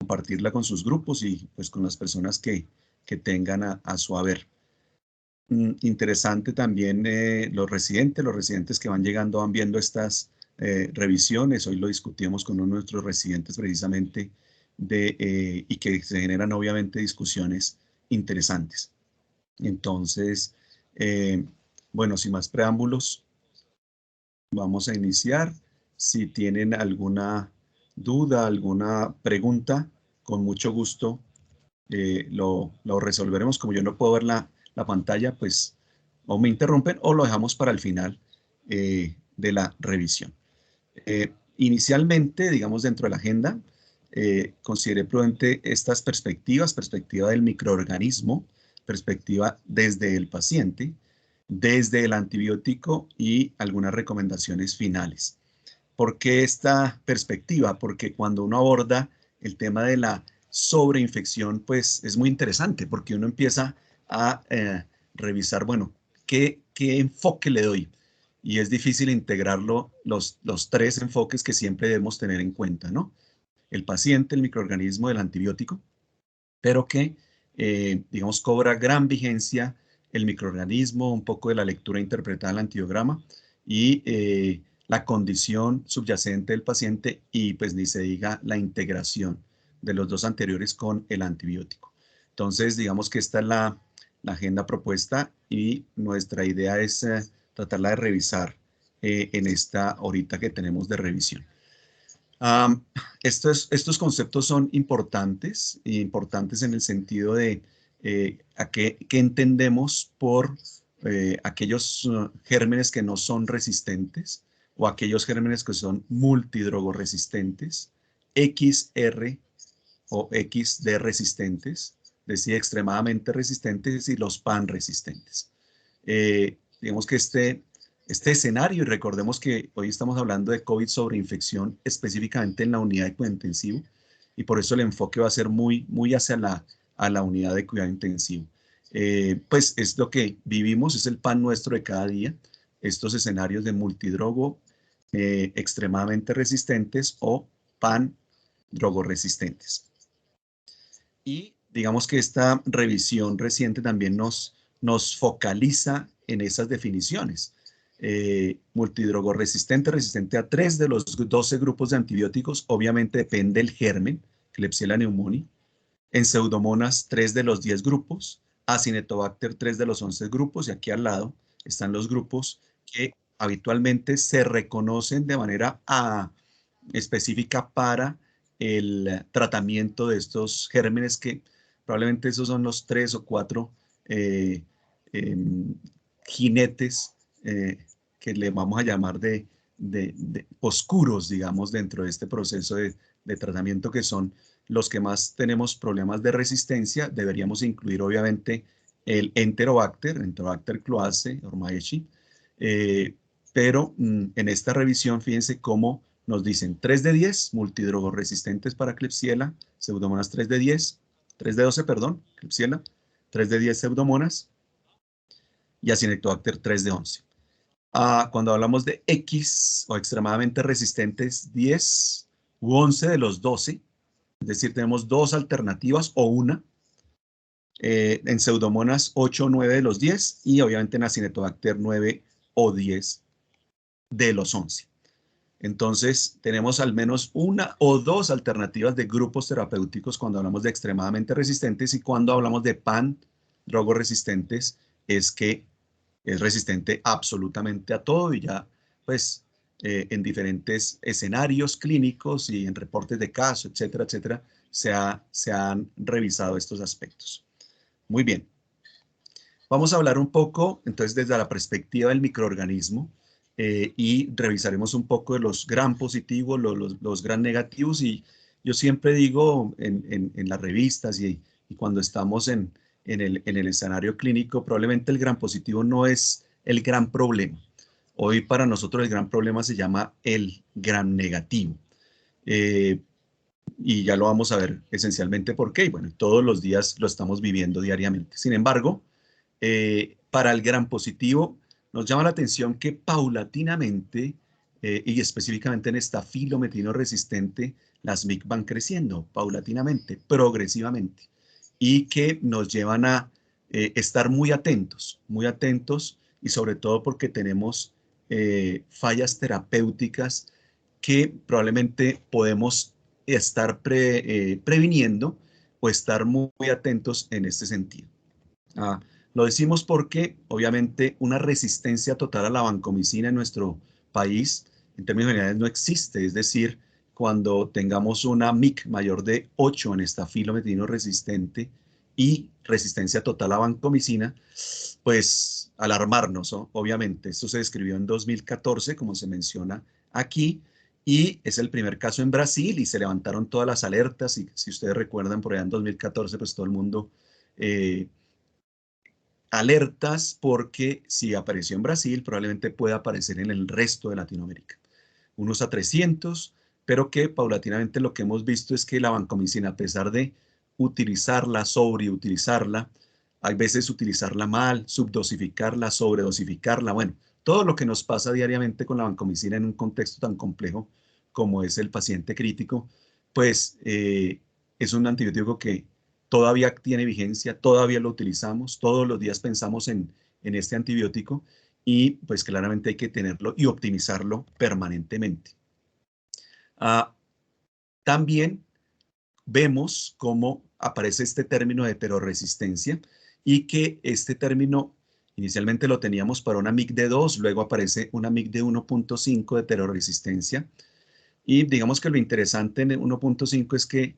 compartirla con sus grupos y pues con las personas que tengan a su haber. Interesante también los residentes que van llegando van viendo estas revisiones. Hoy lo discutimos con uno de nuestros residentes precisamente y que se generan obviamente discusiones interesantes. Entonces, bueno, sin más preámbulos, vamos a iniciar. Si tienen alguna duda, alguna pregunta, con mucho gusto lo resolveremos. Como yo no puedo ver la pantalla, pues o me interrumpen o lo dejamos para el final de la revisión. Inicialmente, digamos, dentro de la agenda, consideré prudente estas perspectivas, perspectiva del microorganismo, perspectiva desde el paciente, desde el antibiótico y algunas recomendaciones finales. ¿Por qué esta perspectiva? Porque cuando uno aborda el tema de la sobreinfección, pues es muy interesante, porque uno empieza a revisar, bueno, ¿qué enfoque le doy? Y es difícil integrarlo, los tres enfoques que siempre debemos tener en cuenta, ¿no? El paciente, el microorganismo, el antibiótico, pero que, digamos, cobra gran vigencia el microorganismo, un poco de la lectura interpretada del antibiograma y la condición subyacente del paciente y pues ni se diga la integración de los dos anteriores con el antibiótico. Entonces, digamos que esta es la agenda propuesta y nuestra idea es tratarla de revisar en esta horita que tenemos de revisión. Estos conceptos son importantes, importantes en el sentido de qué entendemos por aquellos gérmenes que no son resistentes o aquellos gérmenes que son multidrogoresistentes, XR o XD resistentes, es decir, extremadamente resistentes y los PAN resistentes. Digamos que este escenario, y recordemos que hoy estamos hablando de COVID sobreinfección específicamente en la unidad de cuidado intensivo, y por eso el enfoque va a ser muy hacia la unidad de cuidado intensivo. Pues es lo que vivimos, es el pan nuestro de cada día, estos escenarios de multidrogo extremadamente resistentes o pan drogoresistentes. Y digamos que esta revisión reciente también nos focaliza en esas definiciones. Multidrogoresistente, resistente a 3 de los 12 grupos de antibióticos, obviamente depende del germen, Klebsiella pneumoniae. En Pseudomonas, 3 de los 10 grupos. Acinetobacter, 3 de los 11 grupos. Y aquí al lado están los grupos que habitualmente se reconocen de manera específica para el tratamiento de estos gérmenes, que probablemente esos son los 3 o 4 jinetes que le vamos a llamar de oscuros, digamos, dentro de este proceso de tratamiento, que son los que más tenemos problemas de resistencia. Deberíamos incluir obviamente el Enterobacter cloacae, Ormaechi, pero en esta revisión, fíjense cómo nos dicen 3 de 10 multidrogos resistentes para Klebsiella, Pseudomonas 3 de 10, 3 de 12, perdón, Klebsiella, 3 de 10 Pseudomonas y Acinetobacter 3 de 11. Cuando hablamos de X o extremadamente resistentes, 10 u 11 de los 12, es decir, tenemos dos alternativas o una. En Pseudomonas 8 o 9 de los 10 y obviamente en Acinetobacter 9 o 10 de los 11. Entonces, tenemos al menos una o dos alternativas de grupos terapéuticos cuando hablamos de extremadamente resistentes, y cuando hablamos de pan drogoresistentes es que es resistente absolutamente a todo, y ya pues en diferentes escenarios clínicos y en reportes de caso, etcétera, etcétera, se han revisado estos aspectos. Muy bien. Vamos a hablar un poco, entonces, desde la perspectiva del microorganismo y revisaremos un poco de los gram positivos, los gram negativos, y yo siempre digo en las revistas y cuando estamos en el escenario clínico, probablemente el gram positivo no es el gran problema. Hoy para nosotros el gran problema se llama el gram negativo. Y ya lo vamos a ver esencialmente por qué. Y bueno, todos los días lo estamos viviendo diariamente. Sin embargo, para el gram positivo, nos llama la atención que paulatinamente y específicamente en estafilometrino resistente, las MIC van creciendo paulatinamente, progresivamente, y que nos llevan a estar muy atentos y sobre todo porque tenemos fallas terapéuticas que probablemente podemos estar previniendo o estar muy atentos en este sentido. Lo decimos porque obviamente una resistencia total a la vancomicina en nuestro país en términos generales no existe, es decir, cuando tengamos una MIC mayor de 8 en estafilometrino resistente y resistencia total a vancomicina, pues alarmarnos, ¿no? Obviamente. Esto se describió en 2014, como se menciona aquí, y es el primer caso en Brasil y se levantaron todas las alertas y si ustedes recuerdan por allá en 2014, pues todo el mundo alertas porque si apareció en Brasil, probablemente pueda aparecer en el resto de Latinoamérica. Unos a 300, pero que paulatinamente lo que hemos visto es que la vancomicina, a pesar de utilizarla, sobreutilizarla, hay veces utilizarla mal, subdosificarla, sobredosificarla, bueno, todo lo que nos pasa diariamente con la vancomicina en un contexto tan complejo como es el paciente crítico, pues es un antibiótico que todavía tiene vigencia, todavía lo utilizamos, todos los días pensamos en este antibiótico y pues claramente hay que tenerlo y optimizarlo permanentemente. También vemos cómo aparece este término de heteroresistencia y que este término inicialmente lo teníamos para una MIC de 2, luego aparece una MIC de 1.5 de heteroresistencia y digamos que lo interesante en 1.5 es que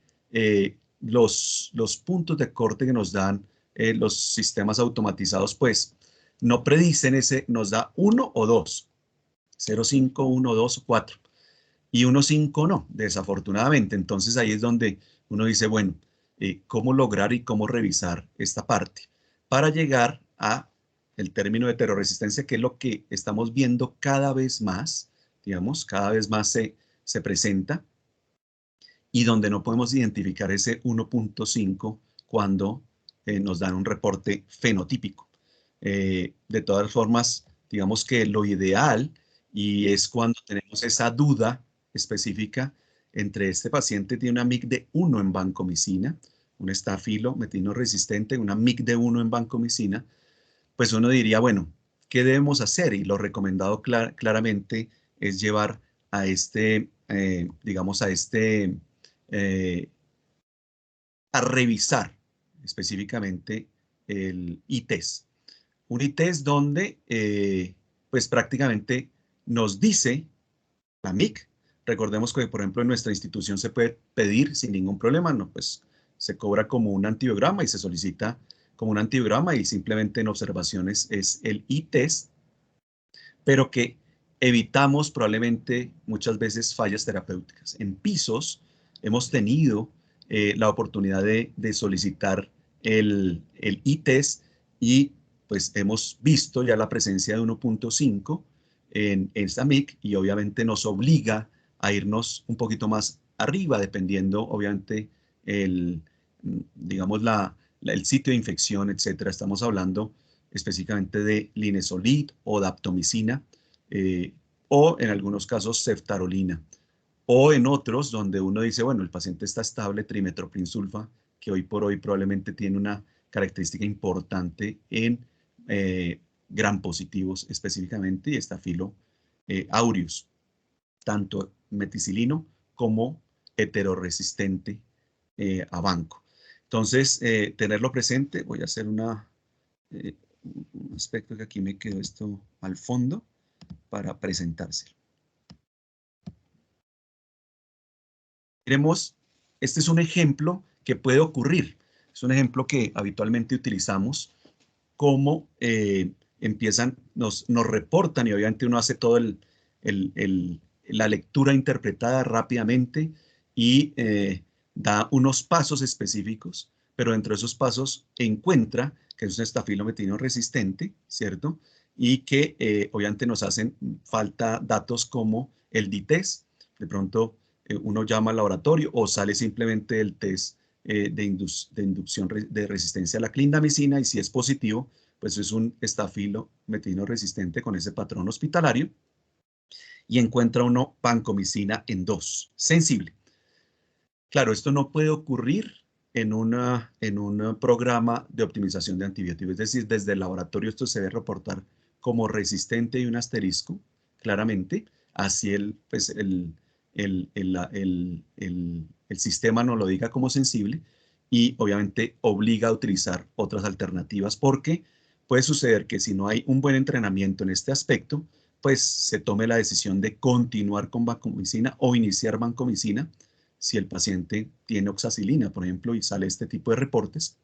los puntos de corte que nos dan los sistemas automatizados, pues no predicen ese, nos da 1 o 2, 0,5, 1, 2 o 4, y 1,5 no, desafortunadamente. Entonces ahí es donde uno dice, bueno, ¿cómo lograr y cómo revisar esta parte? Para llegar a el término de heteroresistencia, que es lo que estamos viendo cada vez más, digamos, cada vez más se presenta, y donde no podemos identificar ese 1.5 cuando nos dan un reporte fenotípico. De todas formas, digamos que lo ideal y es cuando tenemos esa duda específica entre este paciente tiene una MIC de 1 en vancomicina, un estafilometrino resistente, una MIC de 1 en vancomicina, pues uno diría, bueno, ¿qué debemos hacer? Y lo recomendado claramente es llevar a este, digamos, a revisar específicamente el ITES. Un ITES donde, pues prácticamente nos dice la MIC. Recordemos que, por ejemplo, en nuestra institución se puede pedir sin ningún problema, ¿no? Pues se cobra como un antibiograma y se solicita como un antibiograma y simplemente en observaciones es el ITES, pero que evitamos probablemente muchas veces fallas terapéuticas. En pisos hemos tenido la oportunidad de solicitar el ITES y pues hemos visto ya la presencia de 1.5 en esta MIC y obviamente nos obliga a irnos un poquito más arriba, dependiendo obviamente digamos el sitio de infección, etcétera. Estamos hablando específicamente de linezolid o daptomicina, o en algunos casos ceftarolina, o en otros donde uno dice, bueno, el paciente está estable, trimethoprim-sulfa, que hoy por hoy probablemente tiene una característica importante en gram positivos específicamente, y estafilo aureus, tanto meticilino como heteroresistente a banco. Entonces, tenerlo presente, voy a hacer un aspecto que aquí me quedó esto al fondo para presentárselo. Miremos, este es un ejemplo que puede ocurrir. Es un ejemplo que habitualmente utilizamos, cómo nos reportan y obviamente uno hace todo la lectura interpretada rápidamente y da unos pasos específicos, pero dentro de esos pasos encuentra que es un estafilometrino resistente, ¿cierto? Y que obviamente nos hacen falta datos como el DITES, de pronto uno llama al laboratorio o sale simplemente el test de inducción de resistencia a la clindamicina y si es positivo, pues es un estafilometrino resistente con ese patrón hospitalario. y encuentra uno vancomicina en 2, sensible. Claro, esto no puede ocurrir en un programa de optimización de antibióticos, es decir, desde el laboratorio esto se debe reportar como resistente y un asterisco, claramente, así el sistema nos lo diga como sensible y obviamente obliga a utilizar otras alternativas porque puede suceder que si no hay un buen entrenamiento en este aspecto, pues se tome la decisión de continuar con vancomicina o iniciar vancomicina si el paciente tiene oxacilina, por ejemplo, y sale este tipo de reportes,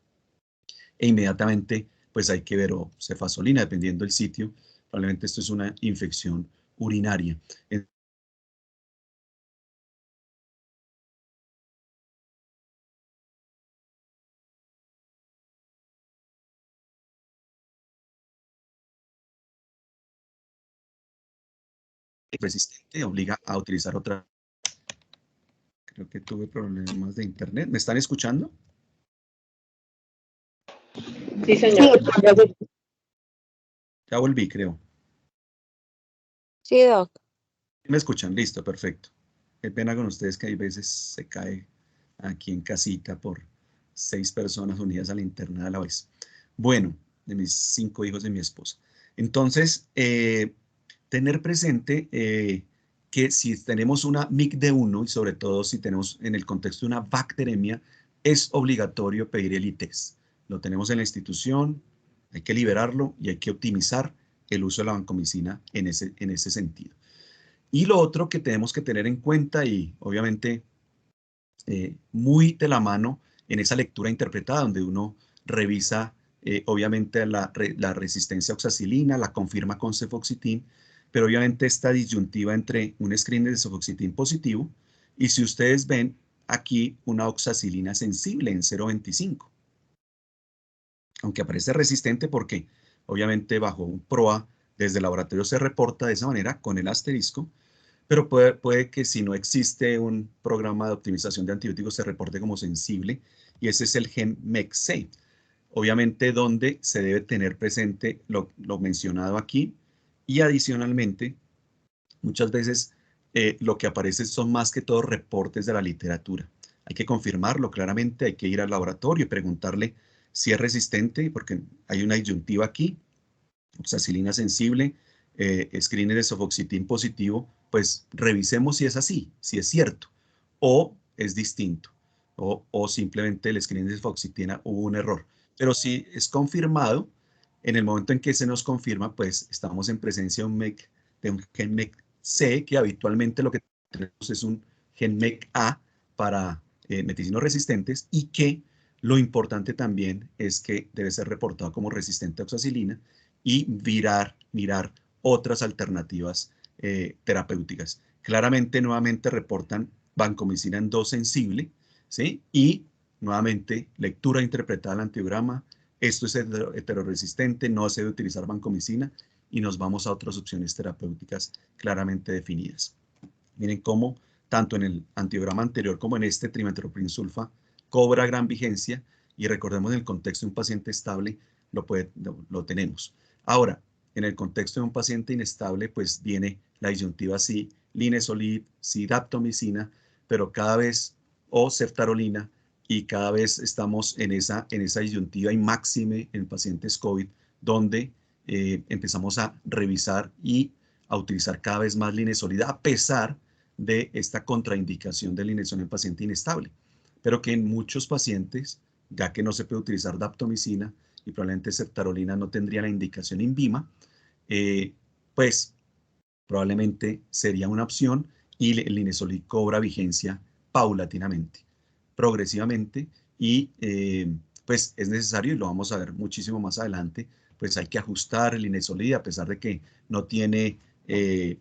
e inmediatamente pues hay que ver o cefazolina, dependiendo del sitio, probablemente esto es una infección urinaria. Resistente obliga a utilizar otra. Creo que tuve problemas de internet. ¿Me están escuchando? Sí, señor. Ya volví, creo. Sí, doc. ¿Me escuchan? Listo, perfecto. Qué pena con ustedes que hay veces se cae aquí en casita por 6 personas unidas a la internet a la vez. Bueno, de mis 5 hijos de mi esposa. Entonces, tener presente que si tenemos una MIC de 1 y sobre todo si tenemos en el contexto de una bacteremia, es obligatorio pedir el ITES. Lo tenemos en la institución, hay que liberarlo y hay que optimizar el uso de la vancomicina en ese sentido. Y lo otro que tenemos que tener en cuenta y obviamente muy de la mano en esa lectura interpretada donde uno revisa obviamente la resistencia a oxacilina, la confirma con cefoxitin, pero obviamente esta disyuntiva entre un screen de cefoxitin positivo y si ustedes ven aquí una oxacilina sensible en 0.25, aunque aparece resistente porque obviamente bajo un PROA desde el laboratorio se reporta de esa manera con el asterisco, pero puede que si no existe un programa de optimización de antibióticos se reporte como sensible y ese es el gen MEC-C. Obviamente donde se debe tener presente lo mencionado aquí y adicionalmente muchas veces lo que aparece son más que todo reportes de la literatura. Hay que confirmarlo claramente, hay que ir al laboratorio y preguntarle si es resistente porque hay una disyuntiva aquí, oxacilina sensible, screener de sofoxitin positivo, pues revisemos si es así, si es cierto, o es distinto, o simplemente el screener de sofoxitina hubo un error. Pero si es confirmado, en el momento en que se nos confirma, pues estamos en presencia de un gen MEC-C, que habitualmente lo que tenemos es un gen MEC-A para meticinos resistentes y que lo importante también es que debe ser reportado como resistente a oxacilina y mirar otras alternativas terapéuticas. Claramente, nuevamente reportan vancomicina en 2 sensible, ¿sí? Y nuevamente, lectura interpretada del antiograma, esto es heteroresistente, no se debe utilizar vancomicina y nos vamos a otras opciones terapéuticas claramente definidas. Miren cómo tanto en el antiograma anterior como en este trimethoprim-sulfa cobra gran vigencia y recordemos en el contexto de un paciente estable lo tenemos. Ahora, en el contexto de un paciente inestable, pues viene la disyuntiva si linezolid, si daptomicina, pero cada vez, o ceftarolina, y cada vez estamos en esa disyuntiva y máxime en pacientes COVID, donde empezamos a revisar y a utilizar cada vez más linezolida, a pesar de esta contraindicación de linezolida en paciente inestable, pero que en muchos pacientes, ya que no se puede utilizar daptomicina, y probablemente ceftarolina no tendría la indicación INVIMA, pues probablemente sería una opción y el linezolid cobra vigencia paulatinamente, progresivamente y pues es necesario y lo vamos a ver muchísimo más adelante, pues hay que ajustar el linezolid a pesar de que no tiene eh,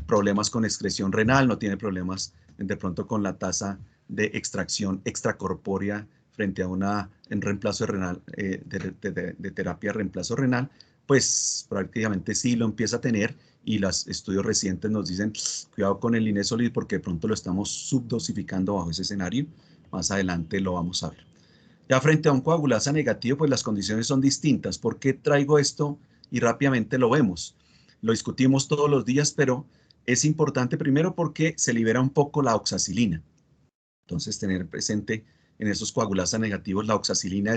problemas con excreción renal, no tiene problemas de pronto con la tasa de extracción extracorpórea frente a en reemplazo renal, de terapia de reemplazo renal, pues prácticamente sí lo empieza a tener y los estudios recientes nos dicen cuidado con el linezolid porque de pronto lo estamos subdosificando bajo ese escenario. Más adelante lo vamos a ver. Ya frente a un coagulasa negativo, pues las condiciones son distintas. ¿Por qué traigo esto? Y rápidamente lo vemos. Lo discutimos todos los días, pero es importante primero porque se libera un poco la oxacilina. Entonces, tener presente en esos coagulasa negativos, la oxacilina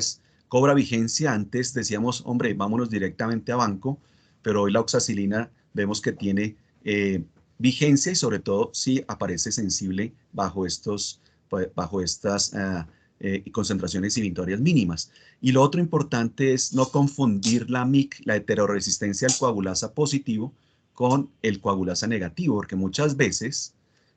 cobra vigencia. Antes decíamos, hombre, vámonos directamente a banco, pero hoy la oxacilina vemos que tiene vigencia y sobre todo si aparece sensible bajo estas concentraciones inhibitorias mínimas. Y lo otro importante es no confundir la MIC, la heteroresistencia al coagulasa positivo, con el coagulasa negativo, porque muchas veces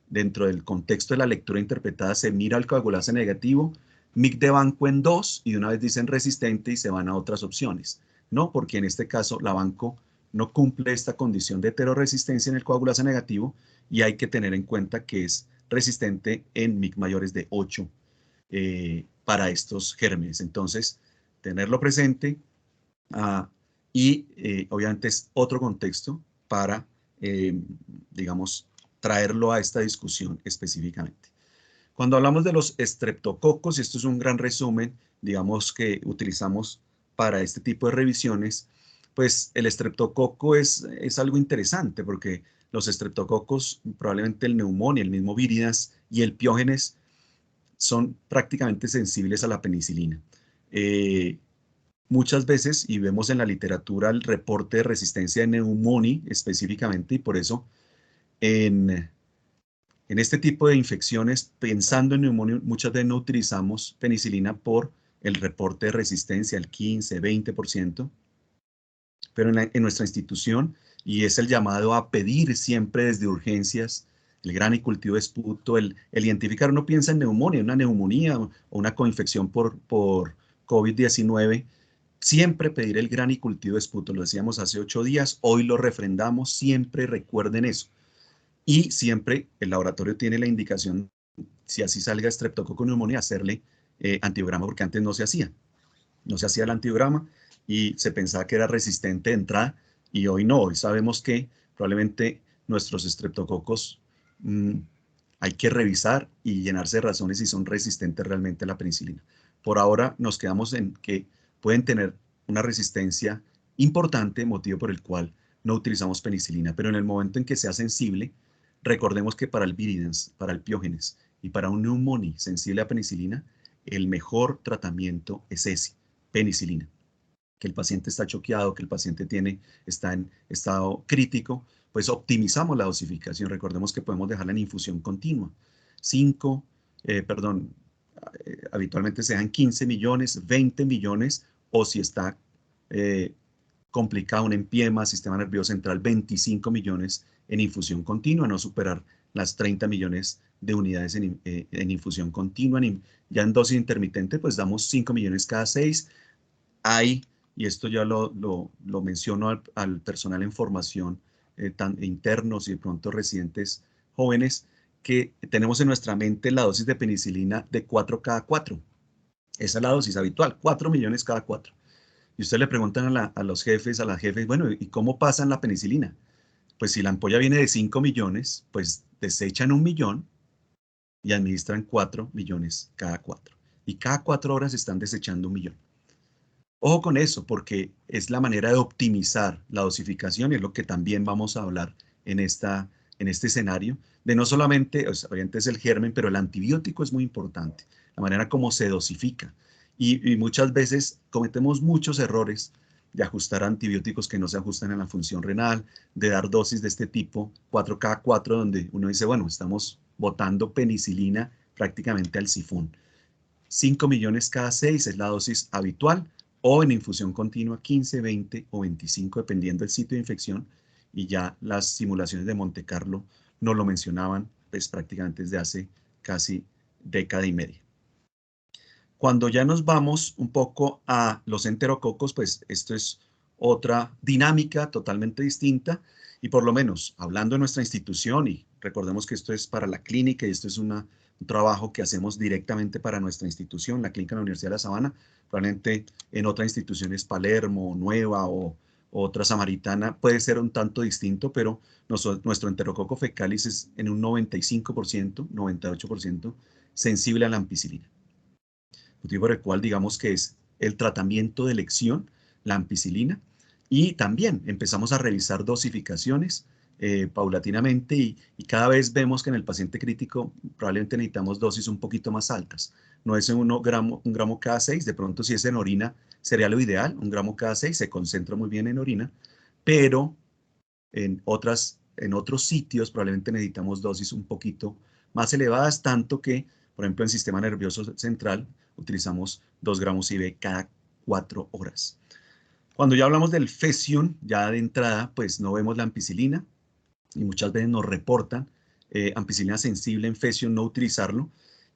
dentro del contexto de la lectura interpretada se mira el coagulasa negativo, MIC de banco en 2 y de una vez dicen resistente y se van a otras opciones. No, porque en este caso la banco no cumple esta condición de heteroresistencia en el coagulasa negativo y hay que tener en cuenta que es resistente en MIC mayores de 8 para estos gérmenes. Entonces, tenerlo presente y obviamente es otro contexto para, digamos, traerlo a esta discusión específicamente. Cuando hablamos de los estreptococos, y esto es un gran resumen, digamos, que utilizamos para este tipo de revisiones, pues el estreptococo es algo interesante porque los estreptococos, probablemente el neumonía, el mismo víridas y el piógenes son prácticamente sensibles a la penicilina. Muchas veces, y vemos en la literatura el reporte de resistencia de neumonía específicamente, y por eso en este tipo de infecciones, pensando en neumonía, muchas veces no utilizamos penicilina por el reporte de resistencia, el 15, 20%, pero en nuestra institución, y es el llamado a pedir siempre desde urgencias, el gran y cultivo de esputo, el identificar, uno piensa en neumonía, una neumonía o una coinfección por COVID-19, siempre pedir el gran y cultivo de esputo, lo decíamos hace 8 días, hoy lo refrendamos, siempre recuerden eso. Y siempre el laboratorio tiene la indicación, si así salga estreptococo neumonía, hacerle antiograma, porque antes no se hacía. No se hacía el antiograma y se pensaba que era resistente de entrada y hoy no. Hoy sabemos que probablemente nuestros estreptococos hay que revisar y llenarse de razones si son resistentes realmente a la penicilina. Por ahora nos quedamos en que pueden tener una resistencia importante, motivo por el cual no utilizamos penicilina, pero en el momento en que sea sensible, recordemos que para el viridans, para el piógenes y para un neumonía sensible a penicilina, el mejor tratamiento es ese, penicilina. Que el paciente está choqueado, que el paciente está en estado crítico, pues optimizamos la dosificación. Recordemos que podemos dejarla en infusión continua. Habitualmente se dan 15 millones, 20 millones, o si está complicado, un empiema, sistema nervioso central, 25 millones en infusión continua, no superar las 30 millones de unidades en infusión continua. Ya en dosis intermitente, pues damos 5 millones cada 6. Hay, y esto ya lo menciono al personal en formación, internos y de pronto residentes jóvenes, que tenemos en nuestra mente la dosis de penicilina de 4 cada 4. Esa es la dosis habitual, 4 millones cada 4. Y usted le preguntan a los jefes, a las jefes, bueno, ¿y cómo pasan la penicilina? Pues si la ampolla viene de 5 millones, pues desechan 1 millón y administran 4 millones cada 4. Y cada 4 horas están desechando 1 millón. Ojo con eso, porque es la manera de optimizar la dosificación y es lo que también vamos a hablar en este escenario, de no solamente, obviamente es el germen, pero el antibiótico es muy importante, la manera como se dosifica. Y muchas veces cometemos muchos errores de ajustar antibióticos que no se ajustan a la función renal, de dar dosis de este tipo, 4K4, donde uno dice, bueno, estamos botando penicilina prácticamente al sifón. 5 millones cada 6 es la dosis habitual, o en infusión continua 15, 20 o 25, dependiendo del sitio de infección, y ya las simulaciones de Monte Carlo nos lo mencionaban pues prácticamente desde hace casi década y media. Cuando ya nos vamos un poco a los enterococos, pues esto es otra dinámica totalmente distinta, y por lo menos hablando de nuestra institución, y recordemos que esto es para la clínica y esto es un trabajo que hacemos directamente para nuestra institución, la Clínica de la Universidad de La Sabana, probablemente en otra institución es Palermo, Nueva o otra Samaritana, puede ser un tanto distinto, pero nuestro enterococo fecalis es en un 95%, 98% sensible a la ampicilina. Motivo por el cual digamos que es el tratamiento de elección, la ampicilina, y también empezamos a revisar dosificaciones paulatinamente y cada vez vemos que en el paciente crítico probablemente necesitamos dosis un poquito más altas. No es en un gramo cada 6, de pronto si es en orina sería lo ideal, 1 gramo cada 6, se concentra muy bien en orina, pero en otros sitios probablemente necesitamos dosis un poquito más elevadas, tanto que, por ejemplo, en sistema nervioso central utilizamos 2 gramos IV cada 4 horas. Cuando ya hablamos del Fesium, ya de entrada, pues no vemos la ampicilina y muchas veces nos reportan ampicilina sensible en Fesium, no utilizarlo.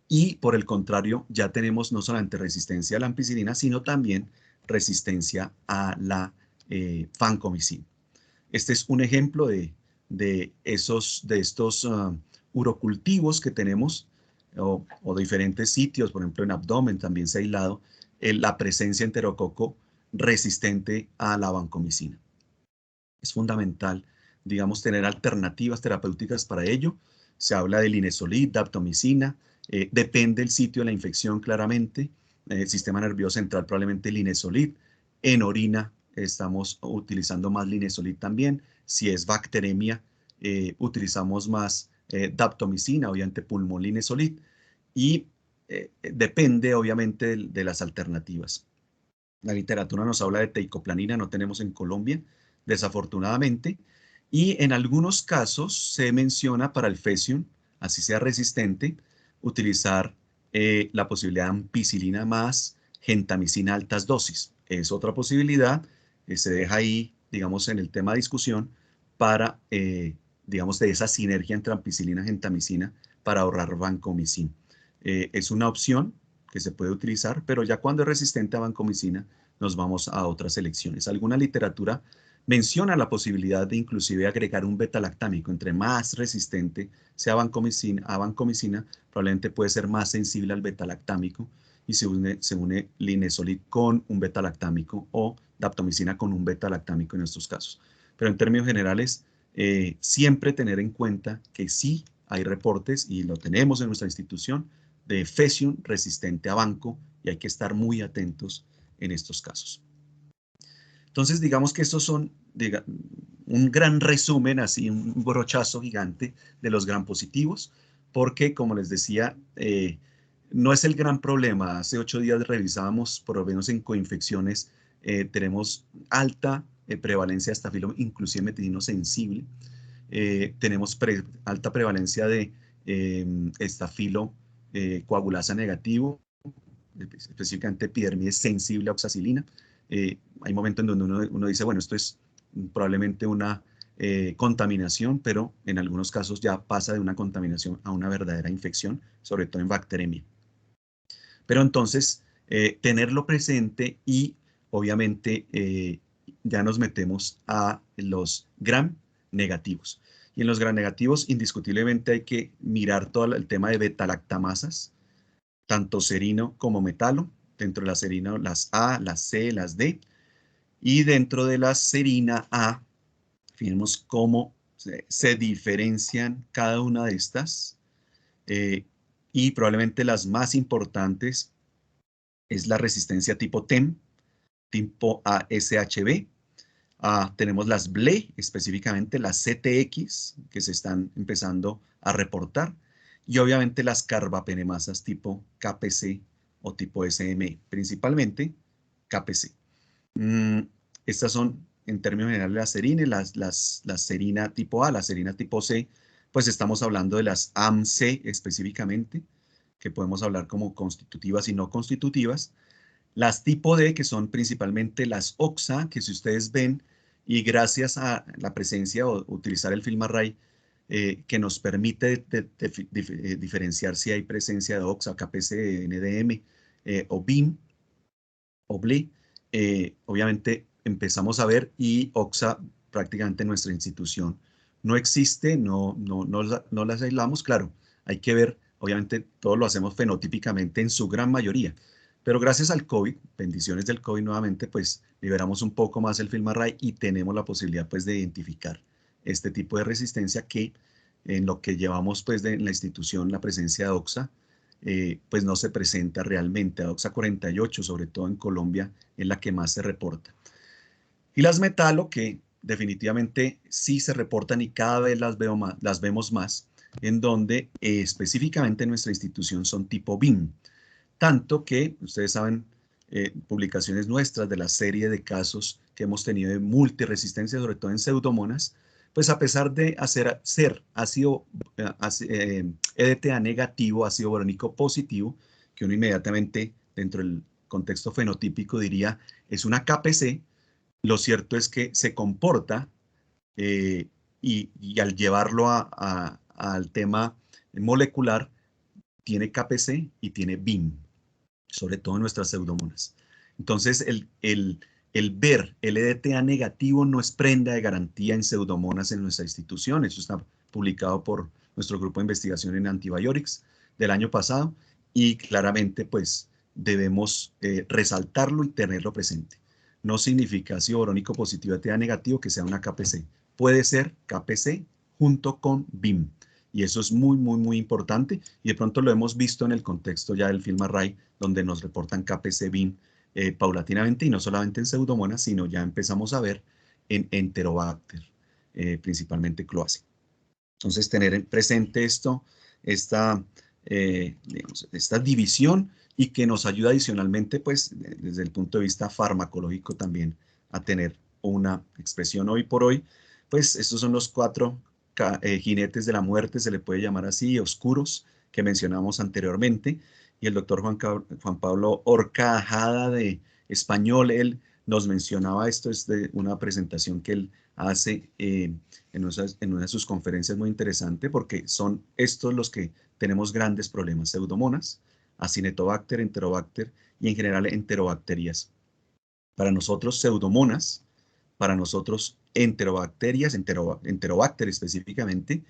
Y por el contrario, ya tenemos no solamente resistencia a la ampicilina, sino también resistencia a la vancomicina. Este es un ejemplo de estos urocultivos que tenemos o diferentes sitios, por ejemplo en abdomen también se ha aislado la presencia enterococo resistente a la vancomicina. Es fundamental, digamos, tener alternativas terapéuticas para ello. Se habla de linezolid, daptomicina, depende del sitio de la infección claramente. Sistema nervioso central probablemente linezolid. En orina estamos utilizando más linezolid también. Si es bacteremia, utilizamos más daptomicina, obviamente pulmolinezolid. Y depende obviamente de las alternativas. La literatura nos habla de teicoplanina, no tenemos en Colombia, desafortunadamente. Y en algunos casos se menciona para el Fesium, así sea resistente, utilizar la posibilidad de ampicilina más gentamicina altas dosis. Es otra posibilidad que se deja ahí, digamos, en el tema de discusión para, digamos, de esa sinergia entre ampicilina y gentamicina para ahorrar vancomicina. Es una opción que se puede utilizar, pero ya cuando es resistente a vancomicina, nos vamos a otras elecciones. Alguna literatura menciona la posibilidad de inclusive agregar un beta-lactámico. Entre más resistente sea a vancomicina, probablemente puede ser más sensible al beta-lactámico y se une linezolid con un beta-lactámico o daptomicina con un beta-lactámico en estos casos. Pero en términos generales, siempre tener en cuenta que sí hay reportes, y lo tenemos en nuestra institución, de Fesium resistente a vanco, y hay que estar muy atentos en estos casos. Entonces, digamos que estos son un gran resumen, así un brochazo gigante de los gram positivos, porque como les decía, no es el gran problema. Hace 8 días revisábamos, por lo menos en coinfecciones, tenemos alta prevalencia de estafilo, inclusive metilino sensible. Tenemos alta prevalencia de estafilo coagulasa negativo, específicamente epidermis sensible a oxacilina. Hay momentos en donde uno dice, bueno, esto es probablemente una contaminación, pero en algunos casos ya pasa de una contaminación a una verdadera infección, sobre todo en bacteremia. Pero entonces, tenerlo presente y obviamente ya nos metemos a los gram negativos. Y en los gram negativos, indiscutiblemente hay que mirar todo el tema de beta-lactamasas, tanto serino como metalo. Dentro de la serina, las A, las C, las D. Y dentro de la serina A, fijemos cómo se diferencian cada una de estas. Y probablemente las más importantes es la resistencia tipo TEM, tipo ASHB. Tenemos las BLE, específicamente las CTX, que se están empezando a reportar. Y obviamente las carbapenemasas tipo KPC o tipo SME, principalmente KPC. Estas son, en términos generales, las serina, la serina tipo A, la serina tipo C, pues estamos hablando de las AMC específicamente, que podemos hablar como constitutivas y no constitutivas. Las tipo D, que son principalmente las OXA, que si ustedes ven, y gracias a la presencia o utilizar el FilmArray, que nos permite diferenciar si hay presencia de OXA, KPC, NDM o BIM o BLE, obviamente empezamos a ver, y OXA prácticamente en nuestra institución no existe, no las aislamos, claro, hay que ver, obviamente todo lo hacemos fenotípicamente en su gran mayoría, pero gracias al COVID, bendiciones del COVID nuevamente, pues liberamos un poco más el FilmArray y tenemos la posibilidad pues de identificar este tipo de resistencia que en lo que llevamos pues en la institución, la presencia de OXA, pues no se presenta realmente. OXA 48, sobre todo en Colombia, es la que más se reporta. Y las metalo, que definitivamente sí se reportan y cada vez las vemos más, en donde específicamente en nuestra institución son tipo BIM. Tanto que, ustedes saben, publicaciones nuestras de la serie de casos que hemos tenido de multiresistencia, sobre todo en pseudomonas, pues a pesar de ser ácido, EDTA negativo, ácido borónico positivo, que uno inmediatamente dentro del contexto fenotípico diría es una KPC, lo cierto es que se comporta eh, y al llevarlo al tema molecular, tiene KPC y tiene BIM, sobre todo en nuestras pseudomonas. Entonces, el ver el EDTA negativo no es prenda de garantía en pseudomonas en nuestra institución. Eso está publicado por nuestro grupo de investigación en Antibiotics del año pasado y claramente pues debemos resaltarlo y tenerlo presente. No significa ácido borónico positivo EDTA negativo que sea una KPC. Puede ser KPC junto con BIM. Y eso es muy, muy, muy importante. Y de pronto lo hemos visto en el contexto ya del FilmArray, donde nos reportan KPC-BIM paulatinamente, y no solamente en Pseudomonas, sino ya empezamos a ver en Enterobacter, principalmente Cloacia. Entonces, tener presente esto, digamos, esta división, y que nos ayuda adicionalmente, pues, desde el punto de vista farmacológico también, a tener una expresión hoy por hoy. Pues, estos son los 4 jinetes de la muerte, se le puede llamar así, oscuros, que mencionamos anteriormente, y el doctor Juan Pablo Horcajada de Español, él nos mencionaba esto, es de una presentación que él hace en una de sus conferencias muy interesante, porque son estos los que tenemos grandes problemas: pseudomonas, Acinetobacter, Enterobacter y en general enterobacterias. Para nosotros pseudomonas, para nosotros enterobacterias, enterobacter específicamente,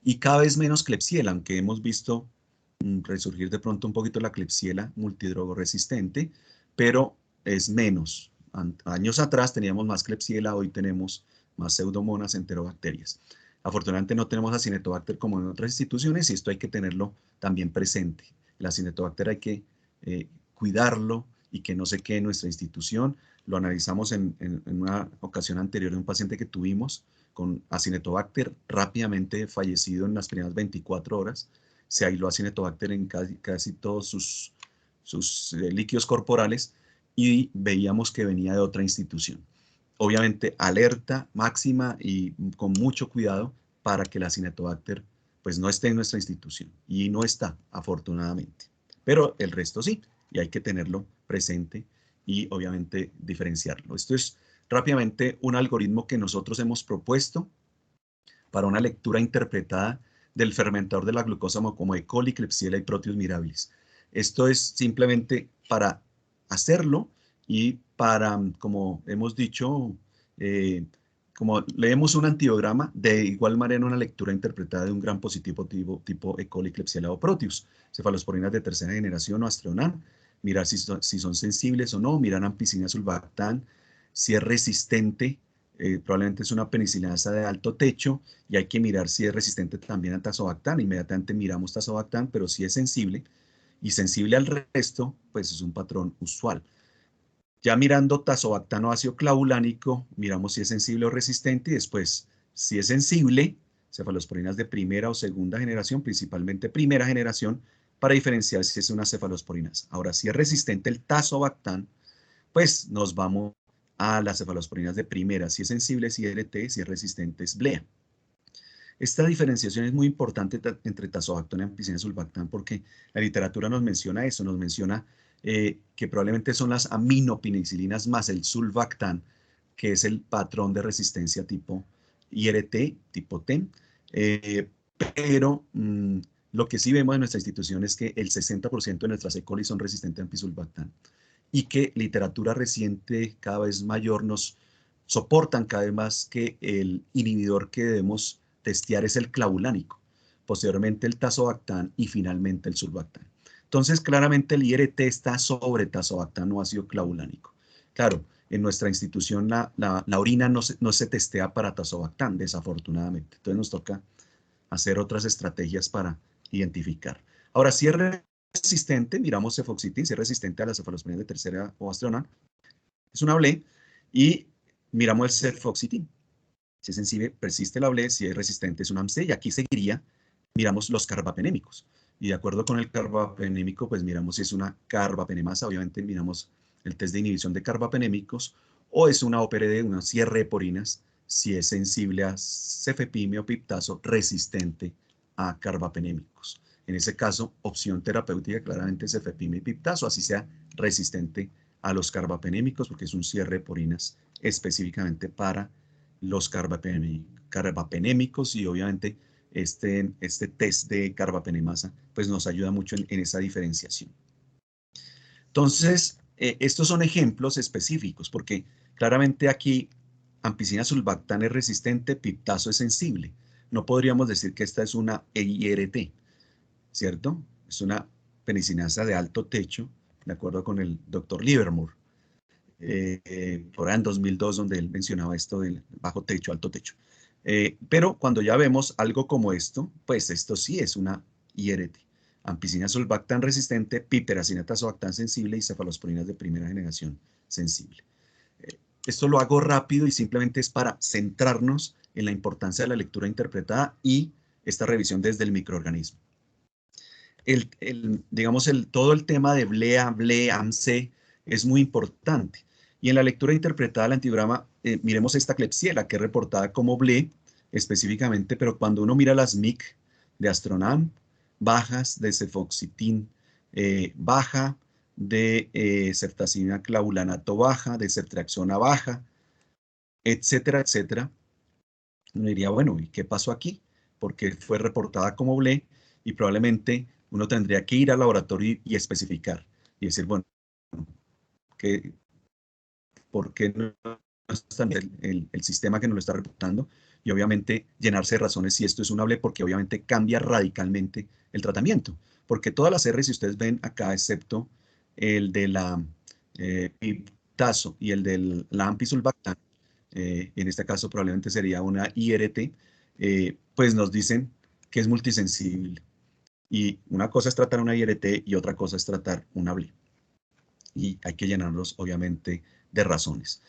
y cada vez menos Klebsiella, aunque hemos visto resurgir de pronto un poquito la Klebsiella multidrogo resistente, pero es menos. Años atrás teníamos más Klebsiella, hoy tenemos más pseudomonas, enterobacterias. Afortunadamente no tenemos Acinetobacter como en otras instituciones, y esto hay que tenerlo también presente. El Acinetobacter hay que cuidarlo y que no se quede en nuestra institución. Lo analizamos en una ocasión anterior de un paciente que tuvimos con Acinetobacter rápidamente fallecido en las primeras 24 horas. Se aisló Acinetobacter en casi todos sus líquidos corporales, y veíamos que venía de otra institución. Obviamente, alerta máxima y con mucho cuidado para que la Acinetobacter pues no esté en nuestra institución, y no está, afortunadamente. Pero el resto sí, y hay que tenerlo presente y obviamente diferenciarlo. Esto es rápidamente un algoritmo que nosotros hemos propuesto para una lectura interpretada del fermentador de la glucosa como E. coli, Klebsiella y Proteus mirabilis. Esto es simplemente para hacerlo y para, como hemos dicho, como leemos un antibiograma, de igual manera una lectura interpretada de un gran positivo tipo E. coli, Klebsiella o Proteus, cefalosporinas de tercera generación o Astreonam, mirar si son sensibles o no, mirar ampicilina sulbactam, si es resistente, probablemente es una penicilinasa de alto techo, y hay que mirar si es resistente también a tazobactam. Inmediatamente miramos tazobactam, pero si es sensible y sensible al resto, pues es un patrón usual. Ya mirando tazobactam o ácido clavulánico, miramos si es sensible o resistente, y después, si es sensible, cefalosporinas de primera o segunda generación, principalmente primera generación, para diferenciar si es una cefalosporinas. Ahora, si es resistente el tazobactam, pues nos vamos a las cefalosporinas de primera, si es sensible, si es ILT, si es resistente, es BLEA. Esta diferenciación es muy importante entre tazobactam y ampicilina sulbactam, porque la literatura nos menciona eso, nos menciona que probablemente son las aminopenicilinas más el sulbactam, que es el patrón de resistencia tipo IRT, tipo TEM, pero lo que sí vemos en nuestra institución es que el 60% de nuestras E. coli son resistentes a ampicilbactam, y que literatura reciente cada vez mayor nos soportan cada vez más que el inhibidor que debemos testear es el clavulánico, posteriormente el tazobactam y finalmente el sulbactam. Entonces, claramente el IRT está sobre tazobactam o ácido clavulánico. Claro, en nuestra institución la orina no se testea para tazobactam, desafortunadamente. Entonces nos toca hacer otras estrategias para identificar. Ahora, si es resistente, miramos cefoxitin, si es resistente a las cefalosporinas de tercera o Astreonam, es una BLE, y miramos el cefoxitin. Si es sensible, persiste la BLE, si es resistente es un AMC, y aquí seguiría, miramos los carbapenémicos. Y de acuerdo con el carbapenémico, pues miramos si es una carbapenemasa, obviamente miramos el test de inhibición de carbapenémicos, o es una OPRD, una cierre de porinas, si es sensible a cefepime o piptazo resistente a carbapenémicos. En ese caso, opción terapéutica claramente cefepime y piptazo, así sea resistente a los carbapenémicos, porque es un cierre de porinas específicamente para los carbapenémicos, y obviamente este test de carbapenemasa pues nos ayuda mucho en esa diferenciación. Entonces, estos son ejemplos específicos, porque claramente aquí ampicina sulbactam es resistente, piptazo es sensible. No podríamos decir que esta es una IRT, ¿cierto? Es una penicinasa de alto techo, de acuerdo con el doctor Livermore, por ahí en 2002, donde él mencionaba esto del bajo techo, alto techo. Pero cuando ya vemos algo como esto, pues esto sí es una IRT. Ampicina sulbactam resistente, piperacina tazobactam sensible y cefalosporinas de primera generación sensible. Esto lo hago rápido y simplemente es para centrarnos en la importancia de la lectura interpretada y esta revisión desde el microorganismo. Digamos, todo el tema de BLEA, BLE, AMC es muy importante. Y en la lectura interpretada del antigrama, miremos esta Klebsiella, que es reportada como BLE específicamente, pero cuando uno mira las MIC de Astronam, bajas de cefoxitin, baja de ceftazimina clavulanato baja, de ceftriaxona baja, etcétera, etcétera, uno diría, bueno, ¿y qué pasó aquí? Porque fue reportada como BLE y probablemente uno tendría que ir al laboratorio y especificar y decir, bueno, ¿por qué no está el sistema que nos lo está reportando? Y obviamente llenarse de razones si esto es una BLE, porque obviamente cambia radicalmente el tratamiento. Porque todas las R, si ustedes ven acá, excepto el de la piptazo y el de la ampicsulbactam, en este caso probablemente sería una IRT, pues nos dicen que es multisensible. Y una cosa es tratar una IRT y otra cosa es tratar una BLE. Y hay que llenarlos, obviamente, de razones.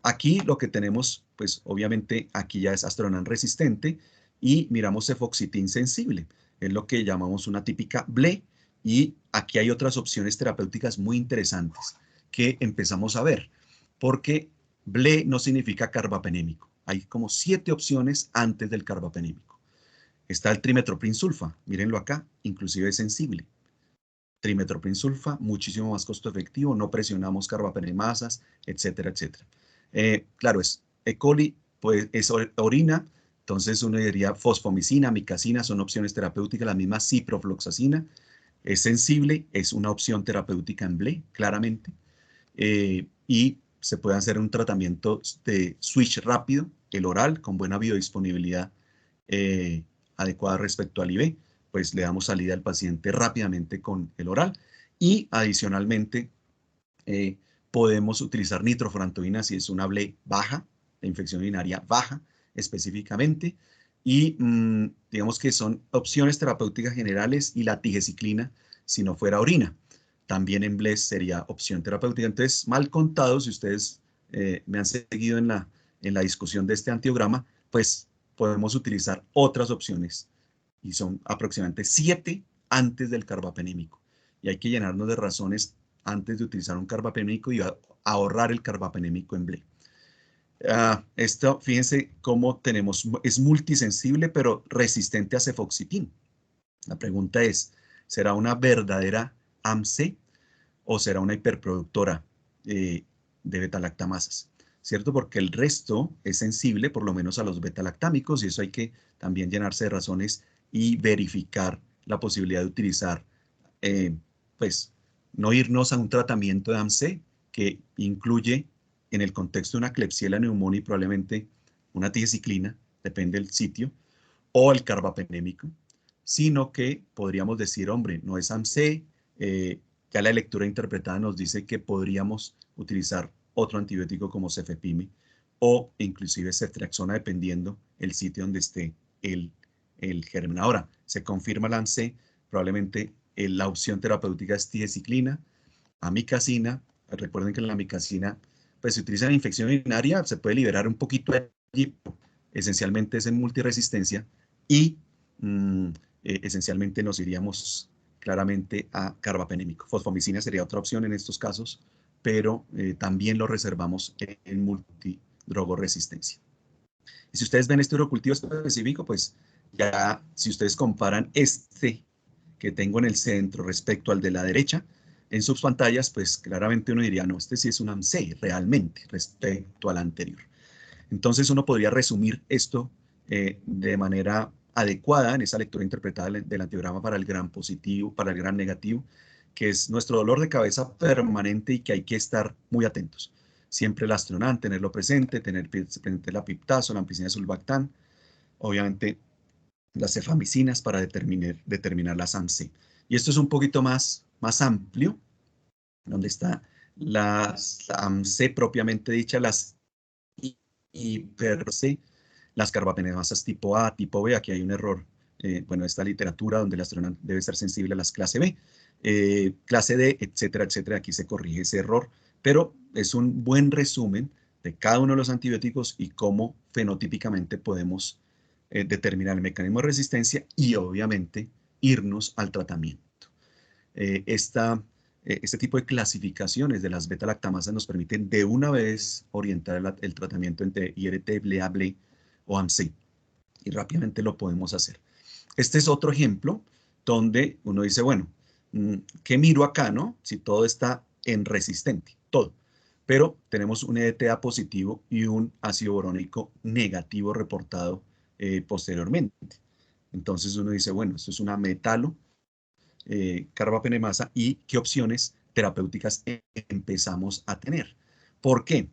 Aquí lo que tenemos, pues obviamente aquí ya es Astronam resistente y miramos cefoxitin sensible. Es lo que llamamos una típica BLE. Y aquí hay otras opciones terapéuticas muy interesantes que empezamos a ver, porque BLE no significa carbapenémico. Hay como 7 opciones antes del carbapenémico. Está el trimetoprim sulfa, mírenlo acá, inclusive es sensible. Trimetoprim sulfa, muchísimo más costo efectivo, no presionamos carbapenemasas, etcétera, etcétera. Claro, es E. coli, pues es orina, entonces uno diría fosfomicina, micacina, son opciones terapéuticas, la misma ciprofloxacina, es sensible, es una opción terapéutica en BLE, claramente, y se puede hacer un tratamiento de switch rápido, el oral, con buena biodisponibilidad adecuada respecto al IV, pues le damos salida al paciente rápidamente con el oral. Y adicionalmente, podemos utilizar nitrofurantoína si es una BLE baja, la infección urinaria baja específicamente. Y digamos que son opciones terapéuticas generales, y la tigeciclina si no fuera orina. También en BLES sería opción terapéutica. Entonces, mal contado, si ustedes me han seguido en la discusión de este antiograma, pues podemos utilizar otras opciones, y son aproximadamente 7 antes del carbapenémico. Y hay que llenarnos de razones antes de utilizar un carbapenémico y ahorrar el carbapenémico en BLE. Esto, fíjense cómo tenemos, es multisensible, pero resistente a cefoxitin. La pregunta es, ¿será una verdadera AMC o será una hiperproductora de betalactamasas? ¿Cierto? Porque el resto es sensible, por lo menos a los betalactámicos, y eso hay que también llenarse de razones y verificar la posibilidad de utilizar, pues, no irnos a un tratamiento de AMC que incluye, en el contexto de una Klebsiella pneumoniae, probablemente una tigecyclina, depende del sitio, o el carbapenémico, sino que podríamos decir, hombre, no es AMC, ya la lectura interpretada nos dice que podríamos utilizar otro antibiótico como cefepime o inclusive ceftriaxona, dependiendo el sitio donde esté el germen. Ahora, se confirma la AMC, probablemente la opción terapéutica es tigecyclina, amicacina. Recuerden que la amicacina, pues se utiliza en infección urinaria, se puede liberar un poquito de allí esencialmente es en multiresistencia y esencialmente nos iríamos claramente a carbapenémico. Fosfomicina sería otra opción en estos casos, pero también lo reservamos en multidrogoresistencia. Y si ustedes ven este urocultivo específico, pues ya si ustedes comparan este que tengo en el centro respecto al de la derecha, en sus pantallas, pues claramente uno diría, no, este sí es un AMSEI realmente respecto al anterior. Entonces uno podría resumir esto de manera adecuada en esa lectura interpretada del antiograma para el gran positivo, para el gran negativo, que es nuestro dolor de cabeza permanente y que hay que estar muy atentos. Siempre el astronán, tenerlo presente, tener presente la piptazo, la ampicina sulbactam, obviamente las cefamicinas para determinar las AMC. Y esto es un poquito más amplio, donde está las AMC propiamente dicha, las hiper-C, las carbapenemasas tipo A, tipo B. Aquí hay un error. Bueno, esta literatura donde el astronauta debe estar sensible a las clase B, clase D, etcétera, etcétera. Aquí se corrige ese error, pero es un buen resumen de cada uno de los antibióticos y cómo fenotípicamente podemos determinar el mecanismo de resistencia y obviamente irnos al tratamiento. Este tipo de clasificaciones de las beta-lactamasas nos permiten de una vez orientar el tratamiento entre IRT, BLEA, BLE o AMC y rápidamente lo podemos hacer. Este es otro ejemplo donde uno dice, bueno, ¿qué miro acá, no? Si todo está en resistente, todo. Pero tenemos un EDTA positivo y un ácido borónico negativo reportado posteriormente. Entonces uno dice, bueno, esto es una metalo carbapenemasa y qué opciones terapéuticas empezamos a tener. ¿Por qué?